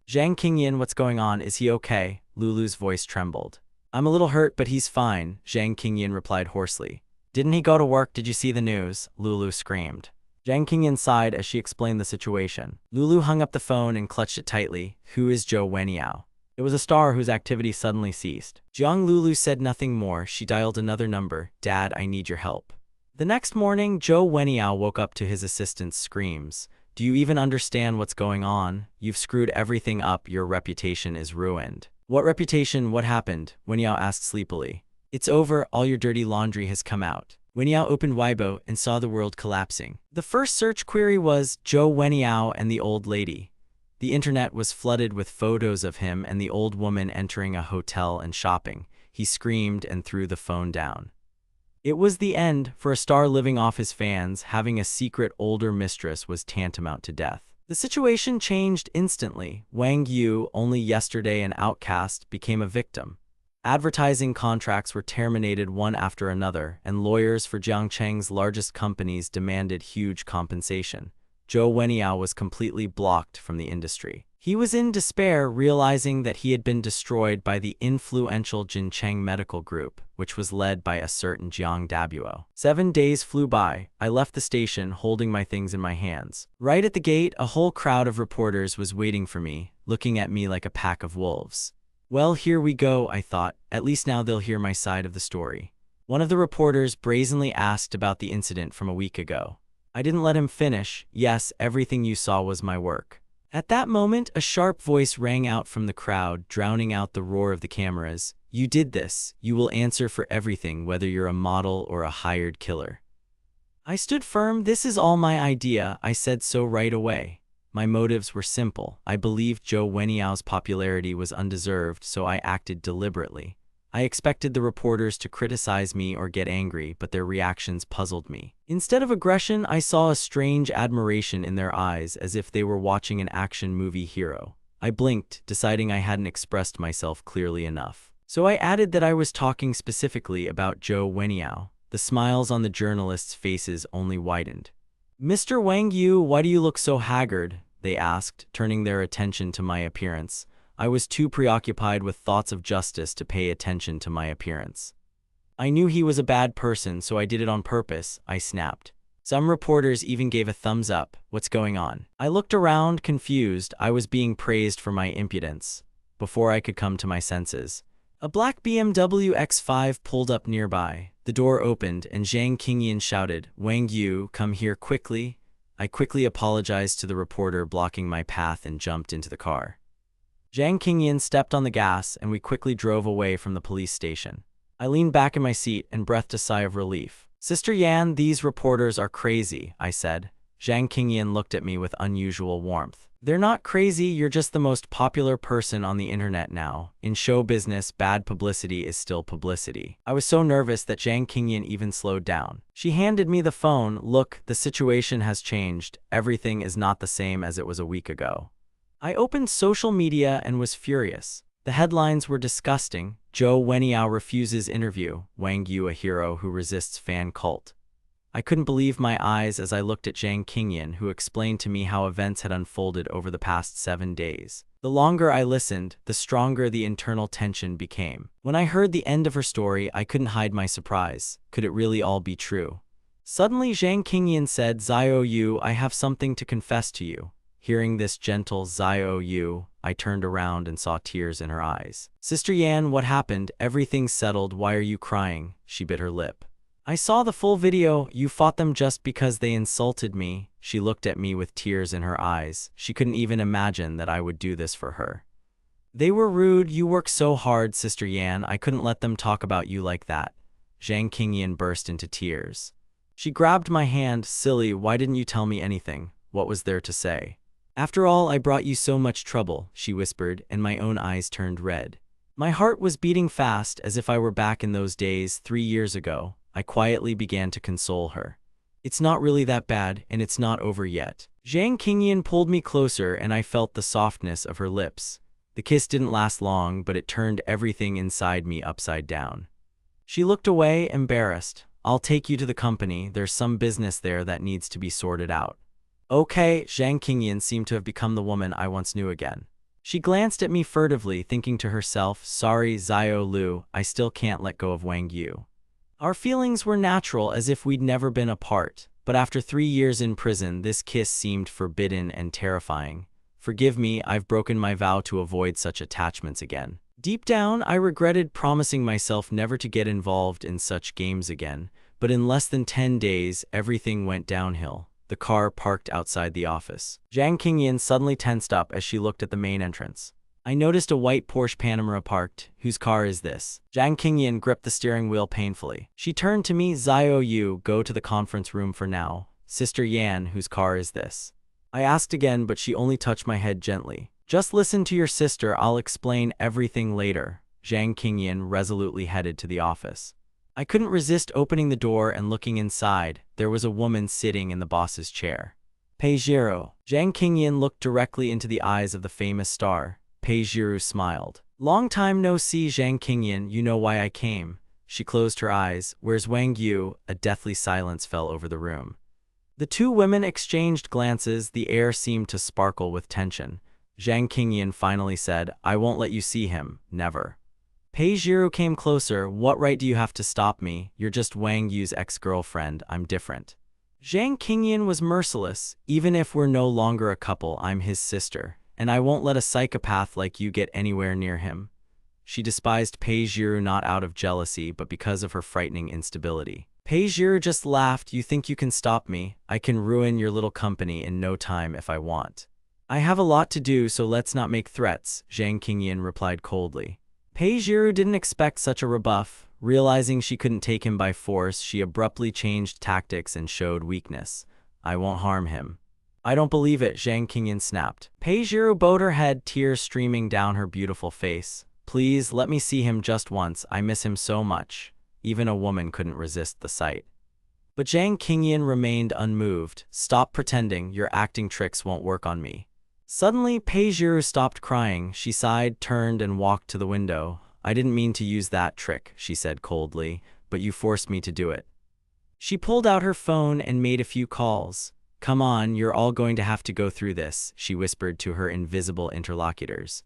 "Zhang Qingyan, what's going on? Is he okay?" Lulu's voice trembled. "I'm a little hurt, but he's fine," Zhang Qingyan replied hoarsely. "Didn't he go to work? Did you see the news?" Lulu screamed. Zhang Qingyan sighed as she explained the situation. Lulu hung up the phone and clutched it tightly. "Who is Zhou Weniao?" It was a star whose activity suddenly ceased. Jiang Lulu said nothing more. She dialed another number. "Dad, I need your help." The next morning, Zhou Weniao woke up to his assistant's screams. "Do you even understand what's going on? You've screwed everything up. Your reputation is ruined." "What reputation? What happened?" Weniao asked sleepily. "It's over. All your dirty laundry has come out." Weniao opened Weibo and saw the world collapsing. The first search query was Zhou Weniao and the old lady. The internet was flooded with photos of him and the old woman entering a hotel and shopping. He screamed and threw the phone down. It was the end. For a star living off his fans, having a secret older mistress was tantamount to death. The situation changed instantly. Wang Yu, only yesterday an outcast, became a victim. Advertising contracts were terminated one after another, and lawyers for Jiangcheng's largest companies demanded huge compensation. Zhou Weniao was completely blocked from the industry. He was in despair, realizing that he had been destroyed by the influential Jincheng Medical Group, which was led by a certain Jiang Dabuo. 7 days flew by. I left the station holding my things in my hands. Right at the gate, a whole crowd of reporters was waiting for me, looking at me like a pack of wolves. Well, here we go, I thought. At least now they'll hear my side of the story. One of the reporters brazenly asked about the incident from a week ago. I didn't let him finish. Yes, everything you saw was my work. At that moment, a sharp voice rang out from the crowd, drowning out the roar of the cameras. You did this. You will answer for everything, whether you're a model or a hired killer. I stood firm. This is all my idea. I said so right away. My motives were simple. I believed Zhou Weniao's popularity was undeserved, so I acted deliberately. I expected the reporters to criticize me or get angry, but their reactions puzzled me. Instead of aggression, I saw a strange admiration in their eyes, as if they were watching an action movie hero. I blinked, deciding I hadn't expressed myself clearly enough. So I added that I was talking specifically about Zhou Weniao. The smiles on the journalists' faces only widened. "Mr. Wang Yu, why do you look so haggard?" they asked, turning their attention to my appearance. I was too preoccupied with thoughts of justice to pay attention to my appearance. I knew he was a bad person, so I did it on purpose, I snapped. Some reporters even gave a thumbs up. What's going on? I looked around, confused. I was being praised for my impudence. Before I could come to my senses, a black BMW X5 pulled up nearby. The door opened, and Zhang Qingyan shouted, "Wang Yu, come here quickly." I quickly apologized to the reporter blocking my path and jumped into the car. Zhang Qingyan stepped on the gas, and we quickly drove away from the police station. I leaned back in my seat and breathed a sigh of relief. "Sister Yan, these reporters are crazy," I said. Zhang Qingyan looked at me with unusual warmth. "They're not crazy, you're just the most popular person on the internet now. In show business, bad publicity is still publicity." I was so nervous that Zhang Qingyan even slowed down. She handed me the phone. "Look, the situation has changed. Everything is not the same as it was a week ago." I opened social media and was furious. The headlines were disgusting. Zhou Weniao refuses interview. Wang Yu a hero who resists fan cult. I couldn't believe my eyes as I looked at Zhang Qingyan, who explained to me how events had unfolded over the past 7 days. The longer I listened, the stronger the internal tension became. When I heard the end of her story, I couldn't hide my surprise. Could it really all be true? Suddenly, Zhang Qingyan said, "Zhao Yu, I have something to confess to you." Hearing this gentle Zhao Yu, I turned around and saw tears in her eyes. "Sister Yan, what happened? Everything's settled. Why are you crying?" She bit her lip. "I saw the full video. You fought them just because they insulted me." She looked at me with tears in her eyes. She couldn't even imagine that I would do this for her. "They were rude. You work so hard, Sister Yan. I couldn't let them talk about you like that." Zhang Qingyan burst into tears. She grabbed my hand. "Silly, why didn't you tell me anything? What was there to say? After all, I brought you so much trouble," she whispered, and my own eyes turned red. My heart was beating fast, as if I were back in those days 3 years ago. I quietly began to console her. "It's not really that bad, and it's not over yet." Zhang Qingyan pulled me closer, and I felt the softness of her lips. The kiss didn't last long, but it turned everything inside me upside down. She looked away, embarrassed. "I'll take you to the company. There's some business there that needs to be sorted out." "Okay." Zhang Qingyan seemed to have become the woman I once knew again. She glanced at me furtively, thinking to herself, "Sorry, Zhao Lu, I still can't let go of Wang Yu." Our feelings were natural, as if we'd never been apart. But after 3 years in prison, this kiss seemed forbidden and terrifying. Forgive me, I've broken my vow to avoid such attachments again. Deep down, I regretted promising myself never to get involved in such games again. But in less than 10 days, everything went downhill. The car parked outside the office. Zhang Qingyan suddenly tensed up as she looked at the main entrance. I noticed a white Porsche Panamera parked. "Whose car is this?" Zhang Qingyan gripped the steering wheel painfully. She turned to me. "Zhao Yu, go to the conference room for now." "Sister Yan, whose car is this?" I asked again, but she only touched my head gently. "Just listen to your sister. I'll explain everything later." Zhang Qingyan resolutely headed to the office. I couldn't resist opening the door and looking inside. There was a woman sitting in the boss's chair. "Pei Zhiru." Zhang Qingyan looked directly into the eyes of the famous star. Pei Zhiru smiled. "Long time no see, Zhang Qingyan. You know why I came." She closed her eyes. "Where's Wang Yu?" A deathly silence fell over the room. The two women exchanged glances. The air seemed to sparkle with tension. Zhang Qingyan finally said, I won't let you see him, never. Pei Jiru came closer. What right do you have to stop me? You're just Wang Yu's ex-girlfriend, I'm different. Zhang Qingyan was merciless. Even if we're no longer a couple, I'm his sister, and I won't let a psychopath like you get anywhere near him. She despised Pei Jiru not out of jealousy, but because of her frightening instability. Pei Jiru just laughed. You think you can stop me? I can ruin your little company in no time if I want. I have a lot to do, so let's not make threats, Zhang Qingyan replied coldly. Pei Jiru didn't expect such a rebuff. Realizing she couldn't take him by force, she abruptly changed tactics and showed weakness. I won't harm him. I don't believe it, Zhang Qingyan snapped. Pei Jiru bowed her head, tears streaming down her beautiful face. Please, let me see him just once. I miss him so much. Even a woman couldn't resist the sight. But Zhang Qingyan remained unmoved. Stop pretending. Your acting tricks won't work on me. Suddenly, Pei Jiru stopped crying. She sighed, turned, and walked to the window. I didn't mean to use that trick, she said coldly, but you forced me to do it. She pulled out her phone and made a few calls. Come on, you're all going to have to go through this, she whispered to her invisible interlocutors.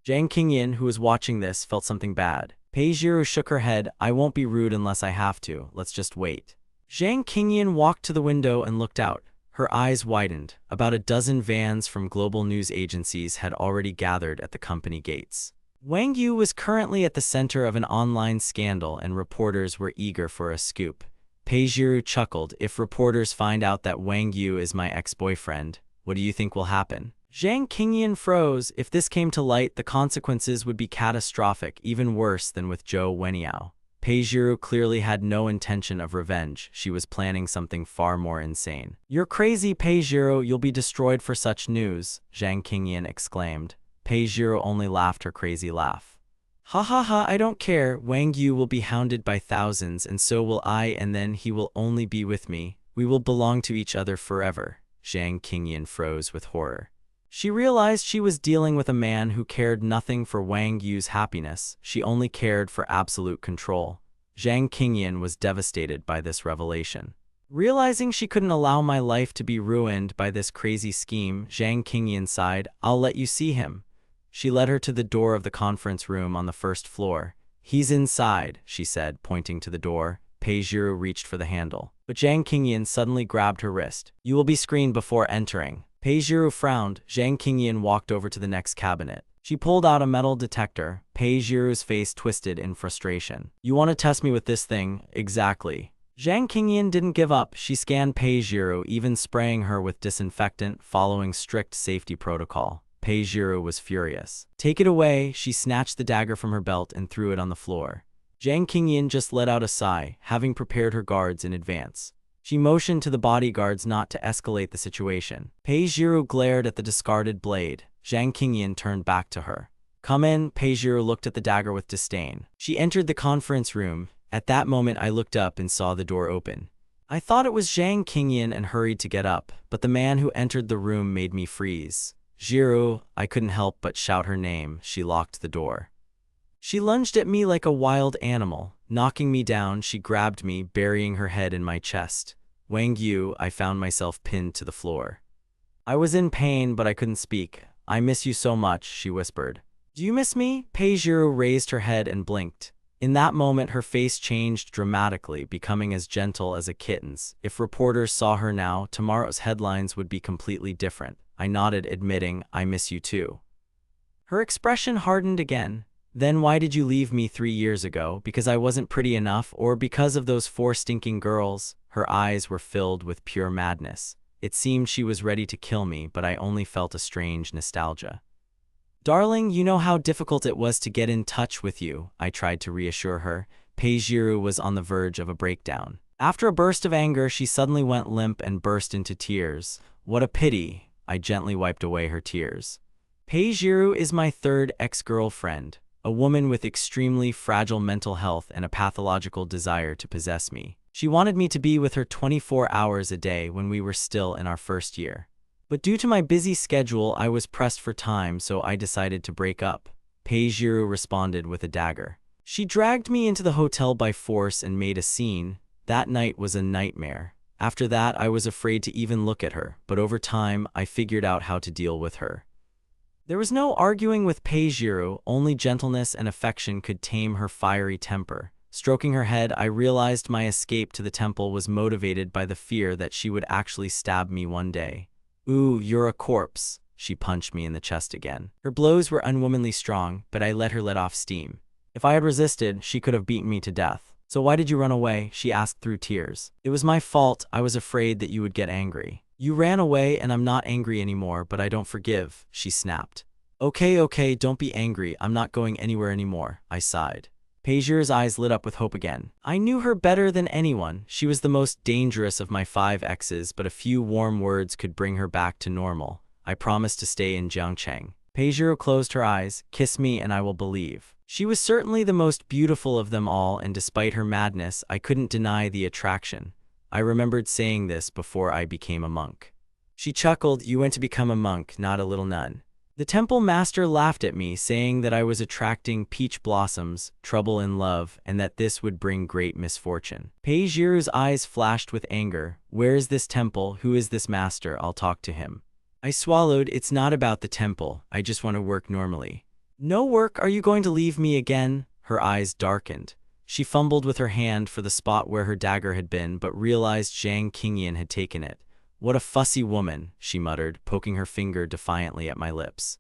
Zhang Qingyan, who was watching this, felt something bad. Pei Jiru shook her head. I won't be rude unless I have to. Let's just wait. Zhang Qingyan walked to the window and looked out. Her eyes widened. About a dozen vans from global news agencies had already gathered at the company gates. Wang Yu was currently at the center of an online scandal, and reporters were eager for a scoop. Pei Jiru chuckled. If reporters find out that Wang Yu is my ex-boyfriend, what do you think will happen? Zhang Qingyan froze. If this came to light, the consequences would be catastrophic, even worse than with Zhou Wenyao. Pei Jiru clearly had no intention of revenge. She was planning something far more insane. You're crazy, Pei Jiru. You'll be destroyed for such news, Zhang Qingyan exclaimed. Pei Jiru only laughed her crazy laugh. Ha ha ha, I don't care. Wang Yu will be hounded by thousands, and so will I, and then he will only be with me. We will belong to each other forever. Zhang Qingyan froze with horror. She realized she was dealing with a man who cared nothing for Wang Yu's happiness. She only cared for absolute control. Zhang Qingyan was devastated by this revelation. Realizing she couldn't allow my life to be ruined by this crazy scheme, Zhang Qingyan sighed. I'll let you see him. She led her to the door of the conference room on the first floor. He's inside, she said, pointing to the door. Pei Jiru reached for the handle, but Zhang Qingyan suddenly grabbed her wrist. You will be screened before entering. Pei Jiru frowned. Zhang Qingyan walked over to the next cabinet. She pulled out a metal detector. Pei Jiru's face twisted in frustration. You want to test me with this thing? Exactly. Zhang Qingyan didn't give up. She scanned Pei Jiru, even spraying her with disinfectant, following strict safety protocol. Pei Jiru was furious. Take it away. She snatched the dagger from her belt and threw it on the floor. Zhang Qingyan just let out a sigh, having prepared her guards in advance. She motioned to the bodyguards not to escalate the situation. Pei Jiru glared at the discarded blade. Zhang Qingyan turned back to her. Come in. Pei Jiru looked at the dagger with disdain. She entered the conference room. At that moment, I looked up and saw the door open. I thought it was Zhang Qingyan and hurried to get up, but the man who entered the room made me freeze. Jiru, I couldn't help but shout her name. She locked the door. She lunged at me like a wild animal. Knocking me down, she grabbed me, burying her head in my chest. Wang Yu, I found myself pinned to the floor. I was in pain, but I couldn't speak. I miss you so much, she whispered. Do you miss me? Pei Jiru raised her head and blinked. In that moment, her face changed dramatically, becoming as gentle as a kitten's. If reporters saw her now, tomorrow's headlines would be completely different. I nodded, admitting, I miss you too. Her expression hardened again. Then why did you leave me 3 years ago? Because I wasn't pretty enough, or because of those 4 stinking girls? Her eyes were filled with pure madness. It seemed she was ready to kill me, but I only felt a strange nostalgia. Darling, you know how difficult it was to get in touch with you, I tried to reassure her. Pei Jiru was on the verge of a breakdown. After a burst of anger, she suddenly went limp and burst into tears. What a pity. I gently wiped away her tears. Pei Jiru is my 3rd ex-girlfriend, a woman with extremely fragile mental health and a pathological desire to possess me. She wanted me to be with her 24 hours a day when we were still in our 1st year. But due to my busy schedule, I was pressed for time, so I decided to break up. Pei Jiru responded with a dagger. She dragged me into the hotel by force and made a scene. That night was a nightmare. After that, I was afraid to even look at her, but over time, I figured out how to deal with her. There was no arguing with Peijiru, only gentleness and affection could tame her fiery temper. Stroking her head, I realized my escape to the temple was motivated by the fear that she would actually stab me one day. "Ooh, you're a corpse." She punched me in the chest again. Her blows were unwomanly strong, but I let her let off steam. If I had resisted, she could have beaten me to death. "So why did you run away?" she asked through tears. "It was my fault. I was afraid that you would get angry." "You ran away and I'm not angry anymore, but I don't forgive," she snapped. Okay, don't be angry. I'm not going anywhere anymore," I sighed. Peijiru's eyes lit up with hope again. I knew her better than anyone. She was the most dangerous of my 5 exes, but a few warm words could bring her back to normal. I promised to stay in Jiangcheng. Peijiru closed her eyes. "Kiss me and I will believe." She was certainly the most beautiful of them all, and despite her madness, I couldn't deny the attraction. I remembered saying this before I became a monk. She chuckled. "You went to become a monk, not a little nun." The temple master laughed at me, saying that I was attracting peach blossoms, trouble in love, and that this would bring great misfortune. Peijiru's eyes flashed with anger. "Where is this temple? Who is this master? I'll talk to him." I swallowed. "It's not about the temple. I just want to work normally." "No work? Are you going to leave me again?" Her eyes darkened. She fumbled with her hand for the spot where her dagger had been, but realized Zhang Qingyan had taken it. "What a fussy woman," she muttered, poking her finger defiantly at my lips.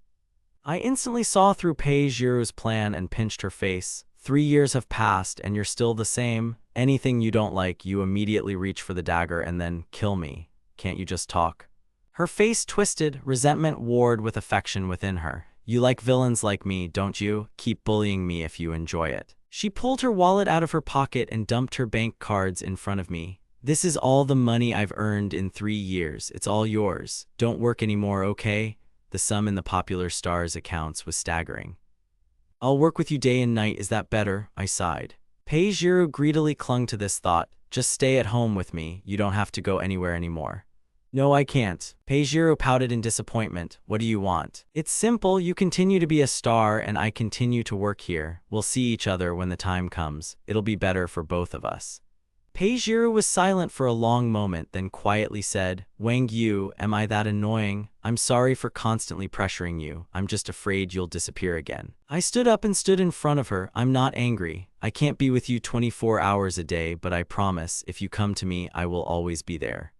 I instantly saw through Peijiru's plan and pinched her face. 3 years have passed and you're still the same. Anything you don't like, you immediately reach for the dagger and then kill me. Can't you just talk? Her face twisted, resentment warred with affection within her. "You like villains like me, don't you? Keep bullying me if you enjoy it." She pulled her wallet out of her pocket and dumped her bank cards in front of me. "This is all the money I've earned in 3 years. It's all yours. Don't work anymore, okay?" The sum in the Popular Stars accounts was staggering. "I'll work with you day and night, is that better?" I sighed. Peijiru greedily clung to this thought. "Just stay at home with me. You don't have to go anywhere anymore." "No, I can't." Peijiru pouted in disappointment. "What do you want?" "It's simple. You continue to be a star and I continue to work here. We'll see each other when the time comes. It'll be better for both of us." Peijiru was silent for a long moment, then quietly said, "Wang Yu, am I that annoying? I'm sorry for constantly pressuring you. I'm just afraid you'll disappear again." I stood up and stood in front of her. "I'm not angry. I can't be with you 24 hours a day, but I promise, if you come to me, I will always be there."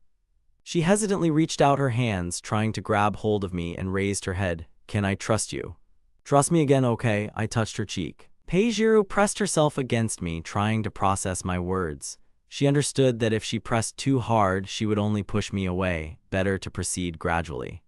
She hesitantly reached out her hands, trying to grab hold of me, and raised her head. "Can I trust you?" "Trust me again, okay?" I touched her cheek. Peijiru pressed herself against me, trying to process my words. She understood that if she pressed too hard, she would only push me away. Better to proceed gradually.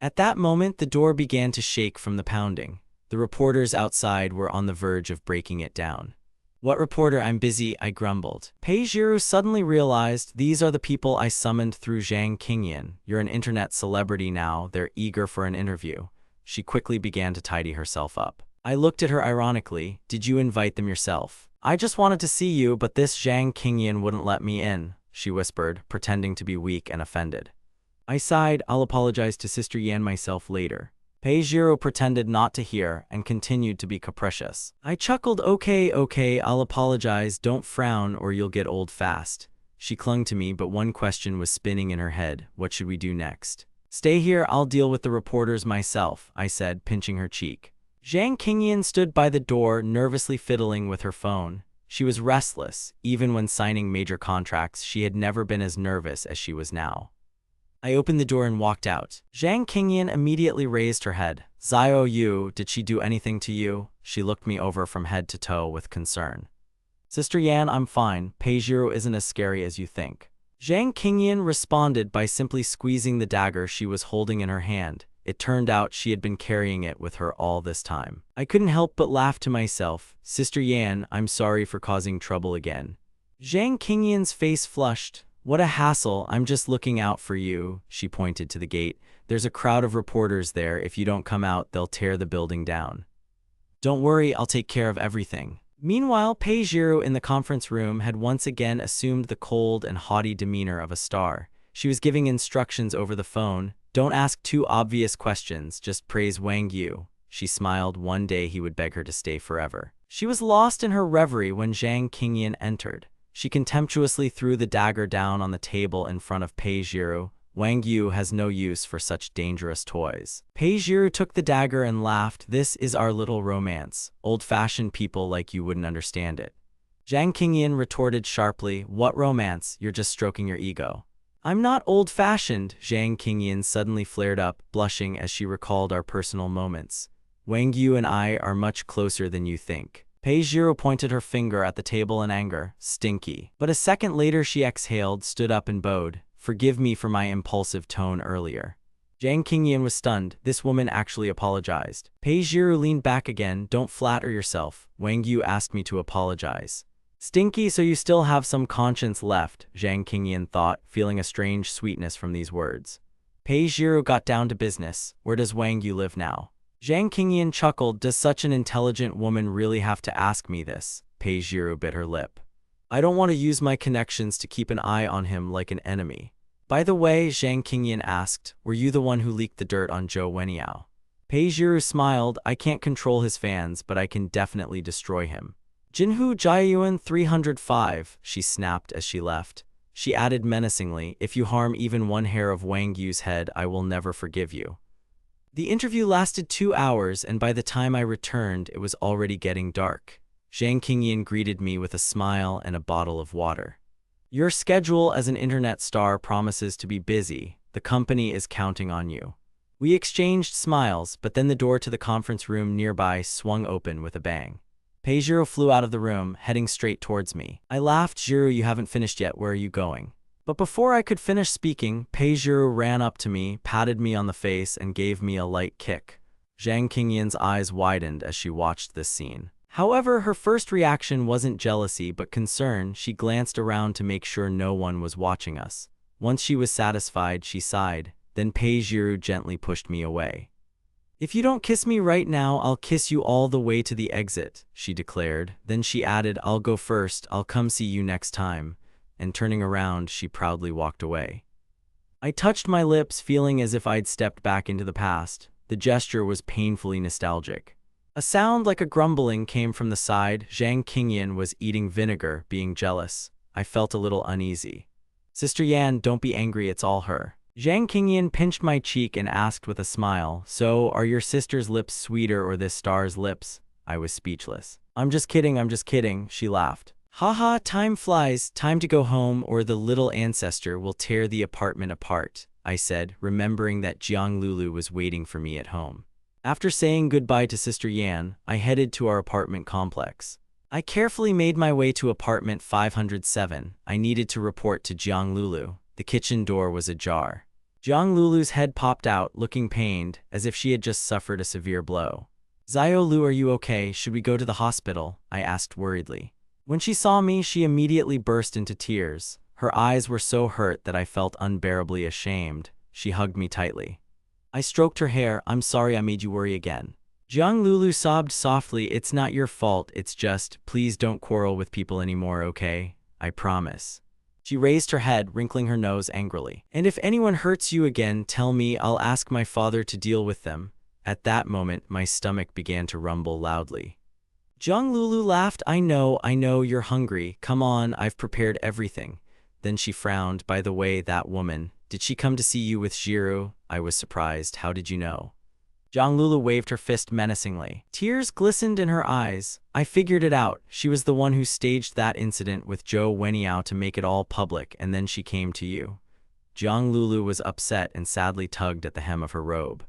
At that moment, the door began to shake from the pounding. The reporters outside were on the verge of breaking it down. "What reporter? I'm busy," I grumbled. Peijiru suddenly realized, "These are the people I summoned through Zhang Qingyan. You're an internet celebrity now. They're eager for an interview." She quickly began to tidy herself up. I looked at her ironically. "Did you invite them yourself?" "I just wanted to see you, but this Zhang Qingyan wouldn't let me in," she whispered, pretending to be weak and offended. I sighed. "I'll apologize to Sister Yan myself later." Peijiru pretended not to hear and continued to be capricious. I chuckled. Okay, I'll apologize. Don't frown or you'll get old fast." She clung to me, but one question was spinning in her head. What should we do next? "Stay here. I'll deal with the reporters myself," I said, pinching her cheek. Zhang Qingyan stood by the door, nervously fiddling with her phone. She was restless. Even when signing major contracts, she had never been as nervous as she was now. I opened the door and walked out. Zhang Qingyan immediately raised her head. "Xiao Yu, did she do anything to you?" She looked me over from head to toe with concern. "Sister Yan, I'm fine. Peijiru isn't as scary as you think." Zhang Qingyan responded by simply squeezing the dagger she was holding in her hand. It turned out she had been carrying it with her all this time. I couldn't help but laugh to myself. "Sister Yan, I'm sorry for causing trouble again." Zhang Qingyan's face flushed. "What a hassle. I'm just looking out for you." She pointed to the gate. "There's a crowd of reporters there. If you don't come out, they'll tear the building down." "Don't worry, I'll take care of everything." Meanwhile, Peijiru in the conference room had once again assumed the cold and haughty demeanor of a star. She was giving instructions over the phone. "Don't ask too obvious questions, just praise Wang Yu." She smiled. One day he would beg her to stay forever. She was lost in her reverie when Zhang Qingyan entered. She contemptuously threw the dagger down on the table in front of Peijiru. Wang Yu has no use for such dangerous toys. Pei Jiru took the dagger and laughed. This is our little romance. Old-fashioned people like you wouldn't understand it. Zhang Qingyan retorted sharply, what romance? You're just stroking your ego. I'm not old-fashioned, Zhang Qingyan suddenly flared up, blushing as she recalled our personal moments. Wang Yu and I are much closer than you think. Pei Jiru pointed her finger at the table in anger, stinky. But a second later she exhaled, stood up and bowed. Forgive me for my impulsive tone earlier. Zhang Qingyan was stunned. This woman actually apologized. Pei Jiru leaned back again. Don't flatter yourself. Wang Yu asked me to apologize. Stinky, so you still have some conscience left, Zhang Qingyan thought, feeling a strange sweetness from these words. Pei Jiru got down to business. Where does Wang Yu live now? Zhang Qingyan chuckled. Does such an intelligent woman really have to ask me this? Pei Jiru bit her lip. I don't want to use my connections to keep an eye on him like an enemy. By the way, Zhang Qingyan asked, were you the one who leaked the dirt on Zhou Wenyao? Pei Jiru smiled. I can't control his fans, but I can definitely destroy him. Jinhu Jiayuan 305, she snapped as she left. She added menacingly, if you harm even one hair of Wang Yu's head, I will never forgive you. The interview lasted 2 hours, and by the time I returned, it was already getting dark. Zhang Qingyan greeted me with a smile and a bottle of water. Your schedule as an internet star promises to be busy. The company is counting on you. We exchanged smiles, but then the door to the conference room nearby swung open with a bang. Pei Jiru flew out of the room, heading straight towards me. I laughed. Jiru, you haven't finished yet. Where are you going? But before I could finish speaking, Pei Jiru ran up to me, patted me on the face, and gave me a light kick. Zhang Qingyan's eyes widened as she watched this scene. However, her first reaction wasn't jealousy but concern. She glanced around to make sure no one was watching us. Once she was satisfied, she sighed. Then Pei Jiru gently pushed me away. If you don't kiss me right now, I'll kiss you all the way to the exit, she declared. Then she added, I'll go first, I'll come see you next time. And turning around, she proudly walked away. I touched my lips, feeling as if I'd stepped back into the past. The gesture was painfully nostalgic. A sound like a grumbling came from the side. Zhang Qingyan was eating vinegar, being jealous. I felt a little uneasy. Sister Yan, don't be angry, it's all her. Zhang Qingyan pinched my cheek and asked with a smile, so, are your sister's lips sweeter or this star's lips? I was speechless. I'm just kidding, she laughed. Haha, time flies, time to go home or the little ancestor will tear the apartment apart, I said, remembering that Jiang Lulu was waiting for me at home. After saying goodbye to Sister Yan, I headed to our apartment complex. I carefully made my way to apartment 507. I needed to report to Jiang Lulu. The kitchen door was ajar. Jiang Lulu's head popped out, looking pained, as if she had just suffered a severe blow. Xiao Lu, are you okay? Should we go to the hospital? I asked worriedly. When she saw me, she immediately burst into tears. Her eyes were so hurt that I felt unbearably ashamed. She hugged me tightly. I stroked her hair. I'm sorry I made you worry again. Jiang Lulu sobbed softly. It's not your fault, it's just, please don't quarrel with people anymore, okay? I promise. She raised her head, wrinkling her nose angrily. And if anyone hurts you again, tell me, I'll ask my father to deal with them. At that moment, my stomach began to rumble loudly. Jiang Lulu laughed. I know, you're hungry. Come on, I've prepared everything. Then she frowned. By the way, that woman, did she come to see you with Jiru? I was surprised. How did you know? Jiang Lulu waved her fist menacingly. Tears glistened in her eyes. I figured it out. She was the one who staged that incident with Zhou Wenyao to make it all public, and then she came to you. Jiang Lulu was upset and sadly tugged at the hem of her robe.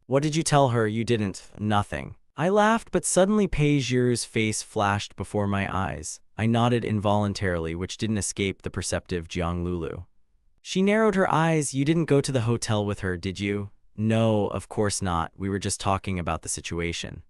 What did you tell her? You didn't. Nothing. I laughed, but suddenly Pei Jiru's face flashed before my eyes. I nodded involuntarily, which didn't escape the perceptive Jiang Lulu. She narrowed her eyes. You didn't go to the hotel with her, did you? No, of course not. We were just talking about the situation.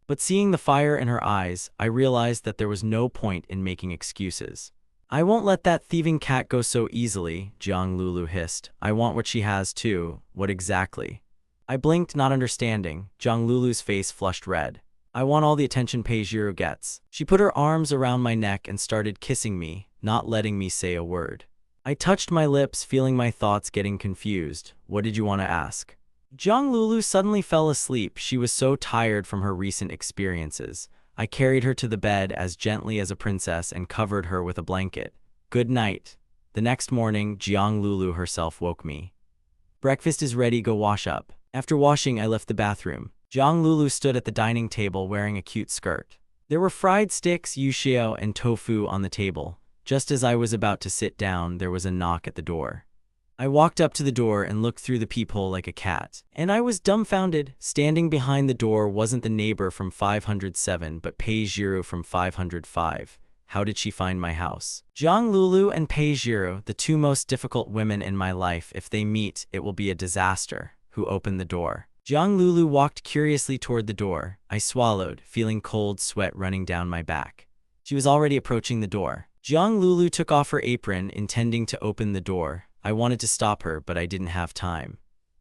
But seeing the fire in her eyes, I realized that there was no point in making excuses. I won't let that thieving cat go so easily, Jiang Lulu hissed. I want what she has too. What exactly? I blinked, not understanding. Jiang Lulu's face flushed red. I want all the attention Pei Jiru gets. She put her arms around my neck and started kissing me, not letting me say a word. I touched my lips, feeling my thoughts getting confused. What did you want to ask? Jiang Lulu suddenly fell asleep. She was so tired from her recent experiences. I carried her to the bed as gently as a princess and covered her with a blanket. Good night. The next morning, Jiang Lulu herself woke me. Breakfast is ready, go wash up. After washing, I left the bathroom. Jiang Lulu stood at the dining table wearing a cute skirt. There were fried sticks, yuxiao, and tofu on the table. Just as I was about to sit down, there was a knock at the door. I walked up to the door and looked through the peephole like a cat. And I was dumbfounded. Standing behind the door wasn't the neighbor from 507, but Pei Jiru from 505. How did she find my house? Jiang Lulu and Pei Jiru, the two most difficult women in my life. If they meet, it will be a disaster. Who opened the door? Jiang Lulu walked curiously toward the door. I swallowed, feeling cold sweat running down my back. She was already approaching the door. Jiang Lulu took off her apron, intending to open the door. I wanted to stop her, but I didn't have time.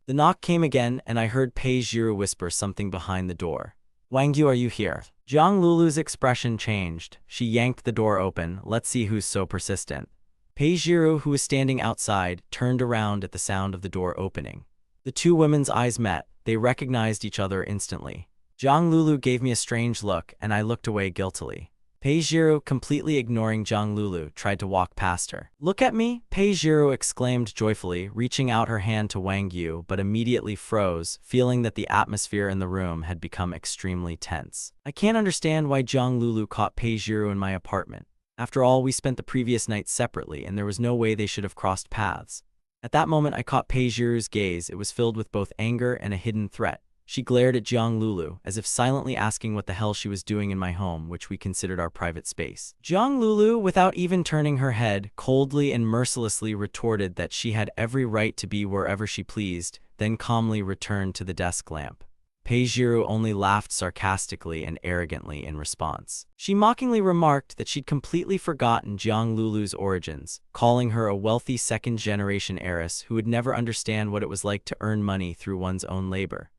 The knock came again, and I heard Pei Jiru whisper something behind the door. Wang Yu, are you here? Jiang Lulu's expression changed. She yanked the door open. Let's see who's so persistent. Pei Jiru, who was standing outside, turned around at the sound of the door opening. The two women's eyes met. They recognized each other instantly. Jiang Lulu gave me a strange look, and I looked away guiltily. Pei Jiru, completely ignoring Jiang Lulu, tried to walk past her. Look at me, Pei Jiru exclaimed joyfully, reaching out her hand to Wang Yu, but immediately froze, feeling that the atmosphere in the room had become extremely tense. I can't understand why Jiang Lulu caught Pei Jiru in my apartment. After all, we spent the previous night separately, and there was no way they should have crossed paths. At that moment, I caught Pei Jiru's gaze. It was filled with both anger and a hidden threat. She glared at Jiang Lulu, as if silently asking what the hell she was doing in my home, which we considered our private space. Jiang Lulu, without even turning her head, coldly and mercilessly retorted that she had every right to be wherever she pleased, then calmly returned to the desk lamp. Pei Jiru only laughed sarcastically and arrogantly in response. She mockingly remarked that she'd completely forgotten Jiang Lulu's origins, calling her a wealthy second-generation heiress who would never understand what it was like to earn money through one's own labor.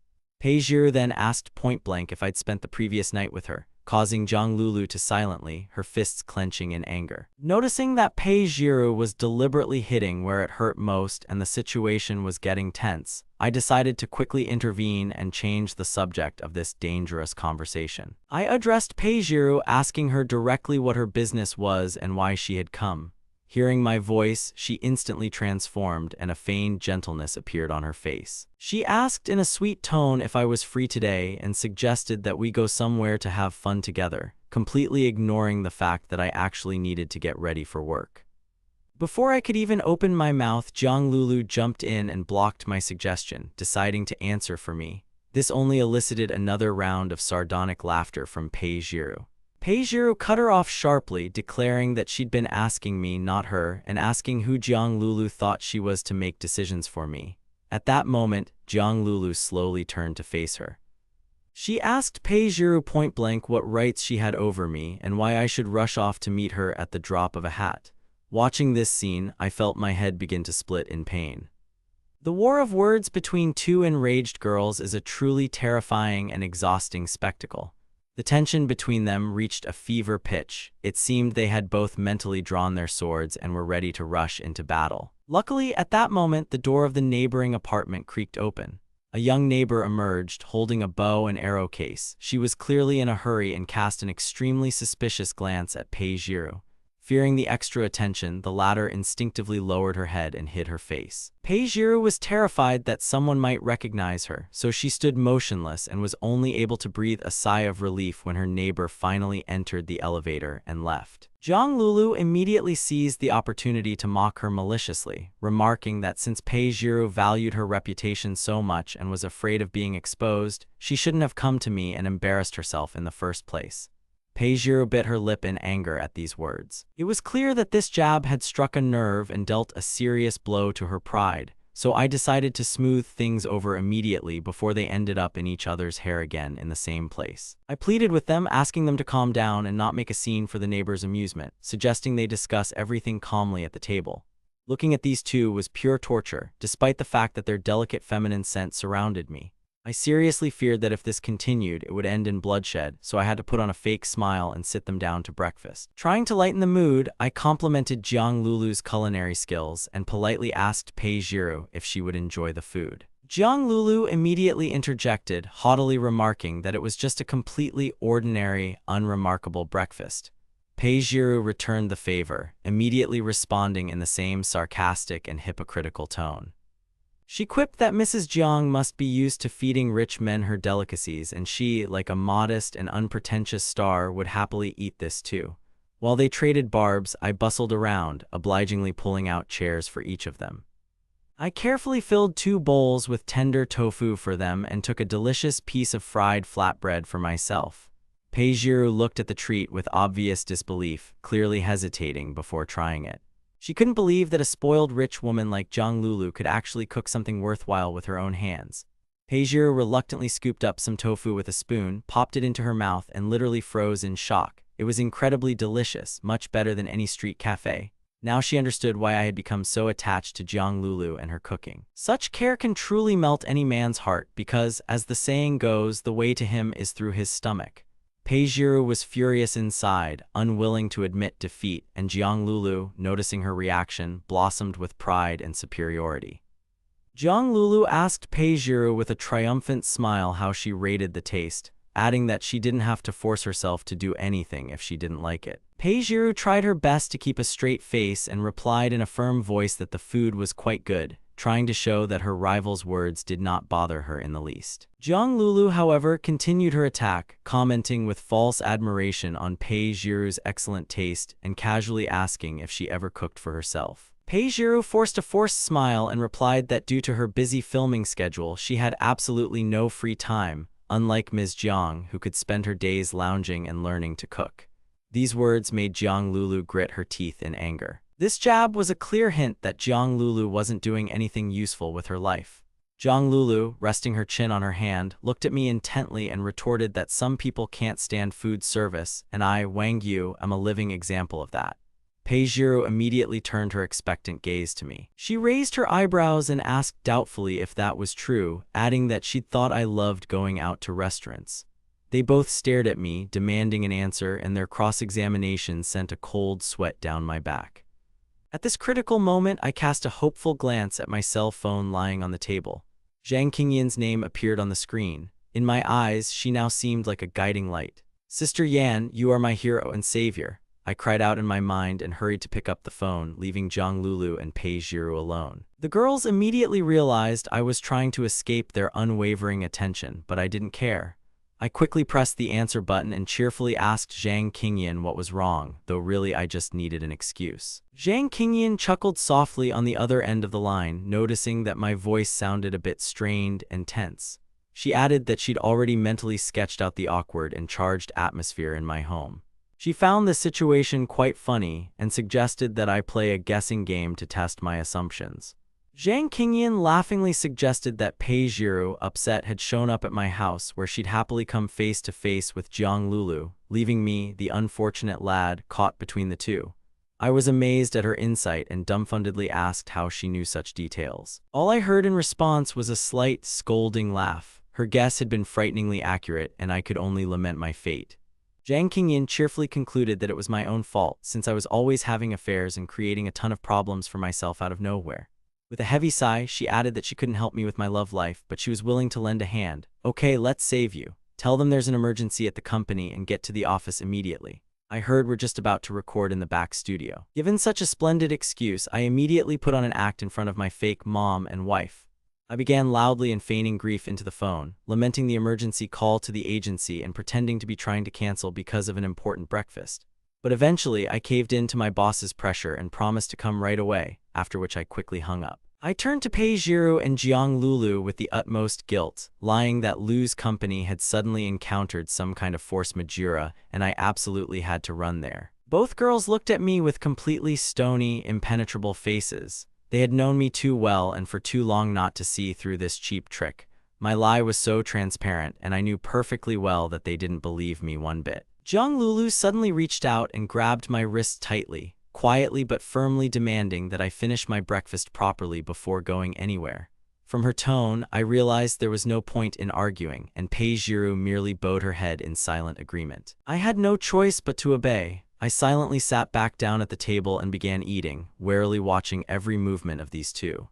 Pei Jiru then asked point-blank if I'd spent the previous night with her, causing Jiang Lulu to silently, her fists clenching in anger. Noticing that Pei Jiru was deliberately hitting where it hurt most and the situation was getting tense, I decided to quickly intervene and change the subject of this dangerous conversation. I addressed Pei Jiru, asking her directly what her business was and why she had come. Hearing my voice, she instantly transformed and a feigned gentleness appeared on her face. She asked in a sweet tone if I was free today and suggested that we go somewhere to have fun together, completely ignoring the fact that I actually needed to get ready for work. Before I could even open my mouth, Jiang Lulu jumped in and blocked my suggestion, deciding to answer for me. This only elicited another round of sardonic laughter from Pei Jiru. Pei Jiru cut her off sharply, declaring that she'd been asking me, not her, and asking who Jiang Lulu thought she was to make decisions for me. At that moment, Jiang Lulu slowly turned to face her. She asked Pei Jiru point-blank what rights she had over me and why I should rush off to meet her at the drop of a hat. Watching this scene, I felt my head begin to split in pain. The war of words between two enraged girls is a truly terrifying and exhausting spectacle. The tension between them reached a fever pitch. It seemed they had both mentally drawn their swords and were ready to rush into battle. Luckily, at that moment, the door of the neighboring apartment creaked open. A young neighbor emerged, holding a bow and arrow case. She was clearly in a hurry and cast an extremely suspicious glance at Pei Jiru. Fearing the extra attention, the latter instinctively lowered her head and hid her face. Pei Jiru was terrified that someone might recognize her, so she stood motionless and was only able to breathe a sigh of relief when her neighbor finally entered the elevator and left. Jiang Lulu immediately seized the opportunity to mock her maliciously, remarking that since Pei Jiru valued her reputation so much and was afraid of being exposed, she shouldn't have come to me and embarrassed herself in the first place. Pei Jiru bit her lip in anger at these words. It was clear that this jab had struck a nerve and dealt a serious blow to her pride, so I decided to smooth things over immediately before they ended up in each other's hair again in the same place. I pleaded with them, asking them to calm down and not make a scene for the neighbors' amusement, suggesting they discuss everything calmly at the table. Looking at these two was pure torture, despite the fact that their delicate feminine scent surrounded me. I seriously feared that if this continued, it would end in bloodshed, so I had to put on a fake smile and sit them down to breakfast. Trying to lighten the mood, I complimented Jiang Lulu's culinary skills and politely asked Pei Jiru if she would enjoy the food. Jiang Lulu immediately interjected, haughtily remarking that it was just a completely ordinary, unremarkable breakfast. Pei Jiru returned the favor, immediately responding in the same sarcastic and hypocritical tone. She quipped that Mrs. Jiang must be used to feeding rich men her delicacies, and she, like a modest and unpretentious star, would happily eat this too. While they traded barbs, I bustled around, obligingly pulling out chairs for each of them. I carefully filled 2 bowls with tender tofu for them and took a delicious piece of fried flatbread for myself. Peijiru looked at the treat with obvious disbelief, clearly hesitating before trying it. She couldn't believe that a spoiled rich woman like Jiang Lulu could actually cook something worthwhile with her own hands. Peijiru reluctantly scooped up some tofu with a spoon, popped it into her mouth, and literally froze in shock. It was incredibly delicious, much better than any street cafe. Now she understood why I had become so attached to Jiang Lulu and her cooking. Such care can truly melt any man's heart because, as the saying goes, the way to him is through his stomach. Peijiru was furious inside, unwilling to admit defeat, and Jiang Lulu, noticing her reaction, blossomed with pride and superiority. Jiang Lulu asked Peijiru with a triumphant smile how she rated the taste, adding that she didn't have to force herself to do anything if she didn't like it. Peijiru tried her best to keep a straight face and replied in a firm voice that the food was quite good, trying to show that her rival's words did not bother her in the least. Jiang Lulu, however, continued her attack, commenting with false admiration on Peijiru's excellent taste and casually asking if she ever cooked for herself. Peijiru forced a forced smile and replied that due to her busy filming schedule, she had absolutely no free time, unlike Ms. Jiang, who could spend her days lounging and learning to cook. These words made Jiang Lulu grit her teeth in anger. This jab was a clear hint that Jiang Lulu wasn't doing anything useful with her life. Jiang Lulu, resting her chin on her hand, looked at me intently and retorted that some people can't stand food service, and I, Wang Yu, am a living example of that. Peijiru immediately turned her expectant gaze to me. She raised her eyebrows and asked doubtfully if that was true, adding that she'd thought I loved going out to restaurants. They both stared at me, demanding an answer, and their cross-examination sent a cold sweat down my back. At this critical moment, I cast a hopeful glance at my cell phone lying on the table. Zhang Qingyan's name appeared on the screen. In my eyes, she now seemed like a guiding light. "Sister Yan, you are my hero and savior," I cried out in my mind and hurried to pick up the phone, leaving Jiang Lulu and Peijiru alone. The girls immediately realized I was trying to escape their unwavering attention, but I didn't care. I quickly pressed the answer button and cheerfully asked Zhang Qingyan what was wrong, though really I just needed an excuse. Zhang Qingyan chuckled softly on the other end of the line, noticing that my voice sounded a bit strained and tense. She added that she'd already mentally sketched out the awkward and charged atmosphere in my home. She found the situation quite funny and suggested that I play a guessing game to test my assumptions. Zhang Qingyan laughingly suggested that Peijiru, upset, had shown up at my house where she'd happily come face to face with Jiang Lulu, leaving me, the unfortunate lad, caught between the two. I was amazed at her insight and dumbfoundedly asked how she knew such details. All I heard in response was a slight, scolding laugh. Her guess had been frighteningly accurate, and I could only lament my fate. Zhang Qingyan cheerfully concluded that it was my own fault, since I was always having affairs and creating a ton of problems for myself out of nowhere. With a heavy sigh, she added that she couldn't help me with my love life, but she was willing to lend a hand. "Okay, let's save you. Tell them there's an emergency at the company and get to the office immediately. I heard we're just about to record in the back studio." Given such a splendid excuse, I immediately put on an act in front of my fake mom and wife. I began loudly and feigning grief into the phone, lamenting the emergency call to the agency and pretending to be trying to cancel because of an important breakfast. But eventually, I caved in to my boss's pressure and promised to come right away, after which I quickly hung up. I turned to Peijiru and Jiang Lulu with the utmost guilt, lying that Lu's company had suddenly encountered some kind of force majeure, and I absolutely had to run there. Both girls looked at me with completely stony, impenetrable faces. They had known me too well and for too long not to see through this cheap trick. My lie was so transparent, and I knew perfectly well that they didn't believe me one bit. Jiang Lulu suddenly reached out and grabbed my wrist tightly, quietly but firmly demanding that I finish my breakfast properly before going anywhere. From her tone, I realized there was no point in arguing, and Peijiru merely bowed her head in silent agreement. I had no choice but to obey. I silently sat back down at the table and began eating, warily watching every movement of these two.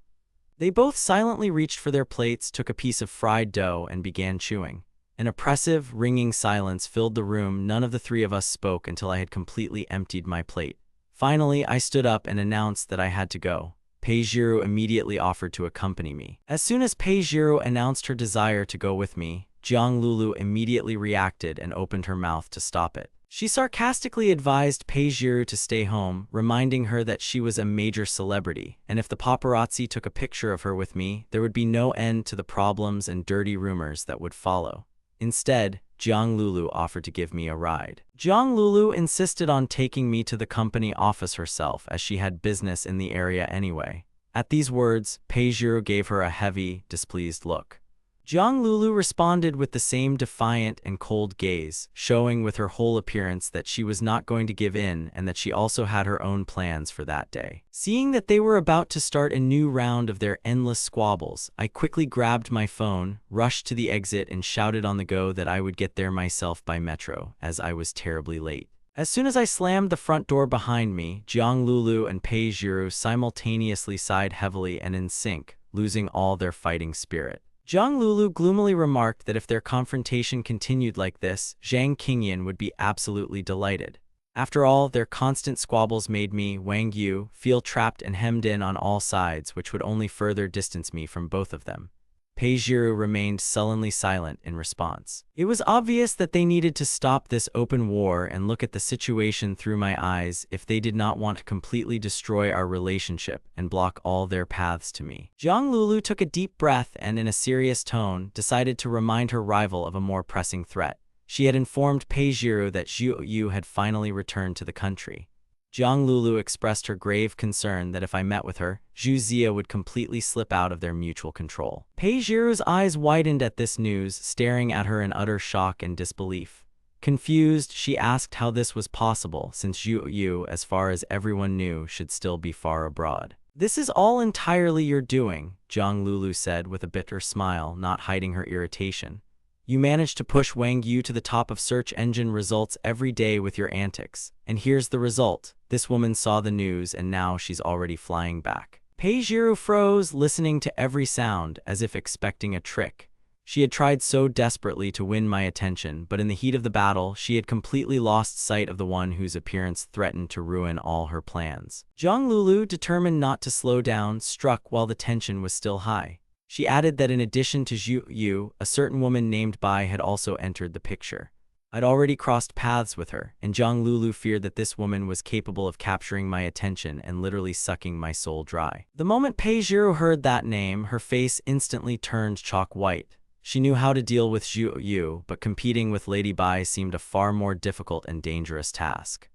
They both silently reached for their plates, took a piece of fried dough, and began chewing. An oppressive, ringing silence filled the room. None of the three of us spoke until I had completely emptied my plate. Finally, I stood up and announced that I had to go. Pei Jiru immediately offered to accompany me. As soon as Pei Jiru announced her desire to go with me, Jiang Lulu immediately reacted and opened her mouth to stop it. She sarcastically advised Pei Jiru to stay home, reminding her that she was a major celebrity, and if the paparazzi took a picture of her with me, there would be no end to the problems and dirty rumors that would follow. Instead, Jiang Lulu offered to give me a ride. Jiang Lulu insisted on taking me to the company office herself, as she had business in the area anyway. At these words, Pei Jiru gave her a heavy, displeased look. Jiang Lulu responded with the same defiant and cold gaze, showing with her whole appearance that she was not going to give in and that she also had her own plans for that day. Seeing that they were about to start a new round of their endless squabbles, I quickly grabbed my phone, rushed to the exit and shouted on the go that I would get there myself by metro, as I was terribly late. As soon as I slammed the front door behind me, Jiang Lulu and Pei Jiru simultaneously sighed heavily and in sync, losing all their fighting spirit. Jiang Lulu gloomily remarked that if their confrontation continued like this, Zhang Qingyan would be absolutely delighted. After all, their constant squabbles made me, Wang Yu, feel trapped and hemmed in on all sides, which would only further distance me from both of them. Pei Jiru remained sullenly silent in response. It was obvious that they needed to stop this open war and look at the situation through my eyes if they did not want to completely destroy our relationship and block all their paths to me. Jiang Lulu took a deep breath and, in a serious tone, decided to remind her rival of a more pressing threat. She had informed Pei Jiru that Zhu Yu had finally returned to the country. Jiang Lulu expressed her grave concern that if I met with her, Zhu Zia would completely slip out of their mutual control. Pei Jiru's eyes widened at this news, staring at her in utter shock and disbelief. Confused, she asked how this was possible, since Zhu Yu, as far as everyone knew, should still be far abroad. "This is all entirely your doing," Jiang Lulu said with a bitter smile, not hiding her irritation. "You managed to push Wang Yu to the top of search engine results every day with your antics. And here's the result. This woman saw the news and now she's already flying back." Pei Jiru froze, listening to every sound, as if expecting a trick. She had tried so desperately to win my attention, but in the heat of the battle, she had completely lost sight of the one whose appearance threatened to ruin all her plans. Jiang Lulu, determined not to slow down, struck while the tension was still high. She added that in addition to Zhu Yu, a certain woman named Bai had also entered the picture. I'd already crossed paths with her, and Jiang Lulu feared that this woman was capable of capturing my attention and literally sucking my soul dry. The moment Pei Jiru heard that name, her face instantly turned chalk white. She knew how to deal with Zhu Yu, but competing with Lady Bai seemed a far more difficult and dangerous task.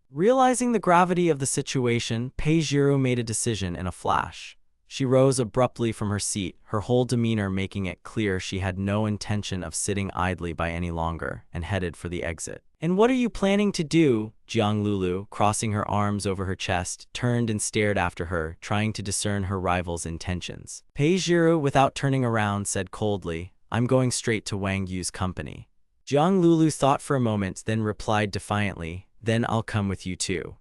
Realizing the gravity of the situation, Pei Jiru made a decision in a flash. She rose abruptly from her seat, her whole demeanor making it clear she had no intention of sitting idly by any longer, and headed for the exit. "And what are you planning to do?" Jiang Lulu, crossing her arms over her chest, turned and stared after her, trying to discern her rival's intentions. Pei Jiru, without turning around, said coldly, "I'm going straight to Wang Yu's company." Jiang Lulu thought for a moment, then replied defiantly, "Then I'll come with you too."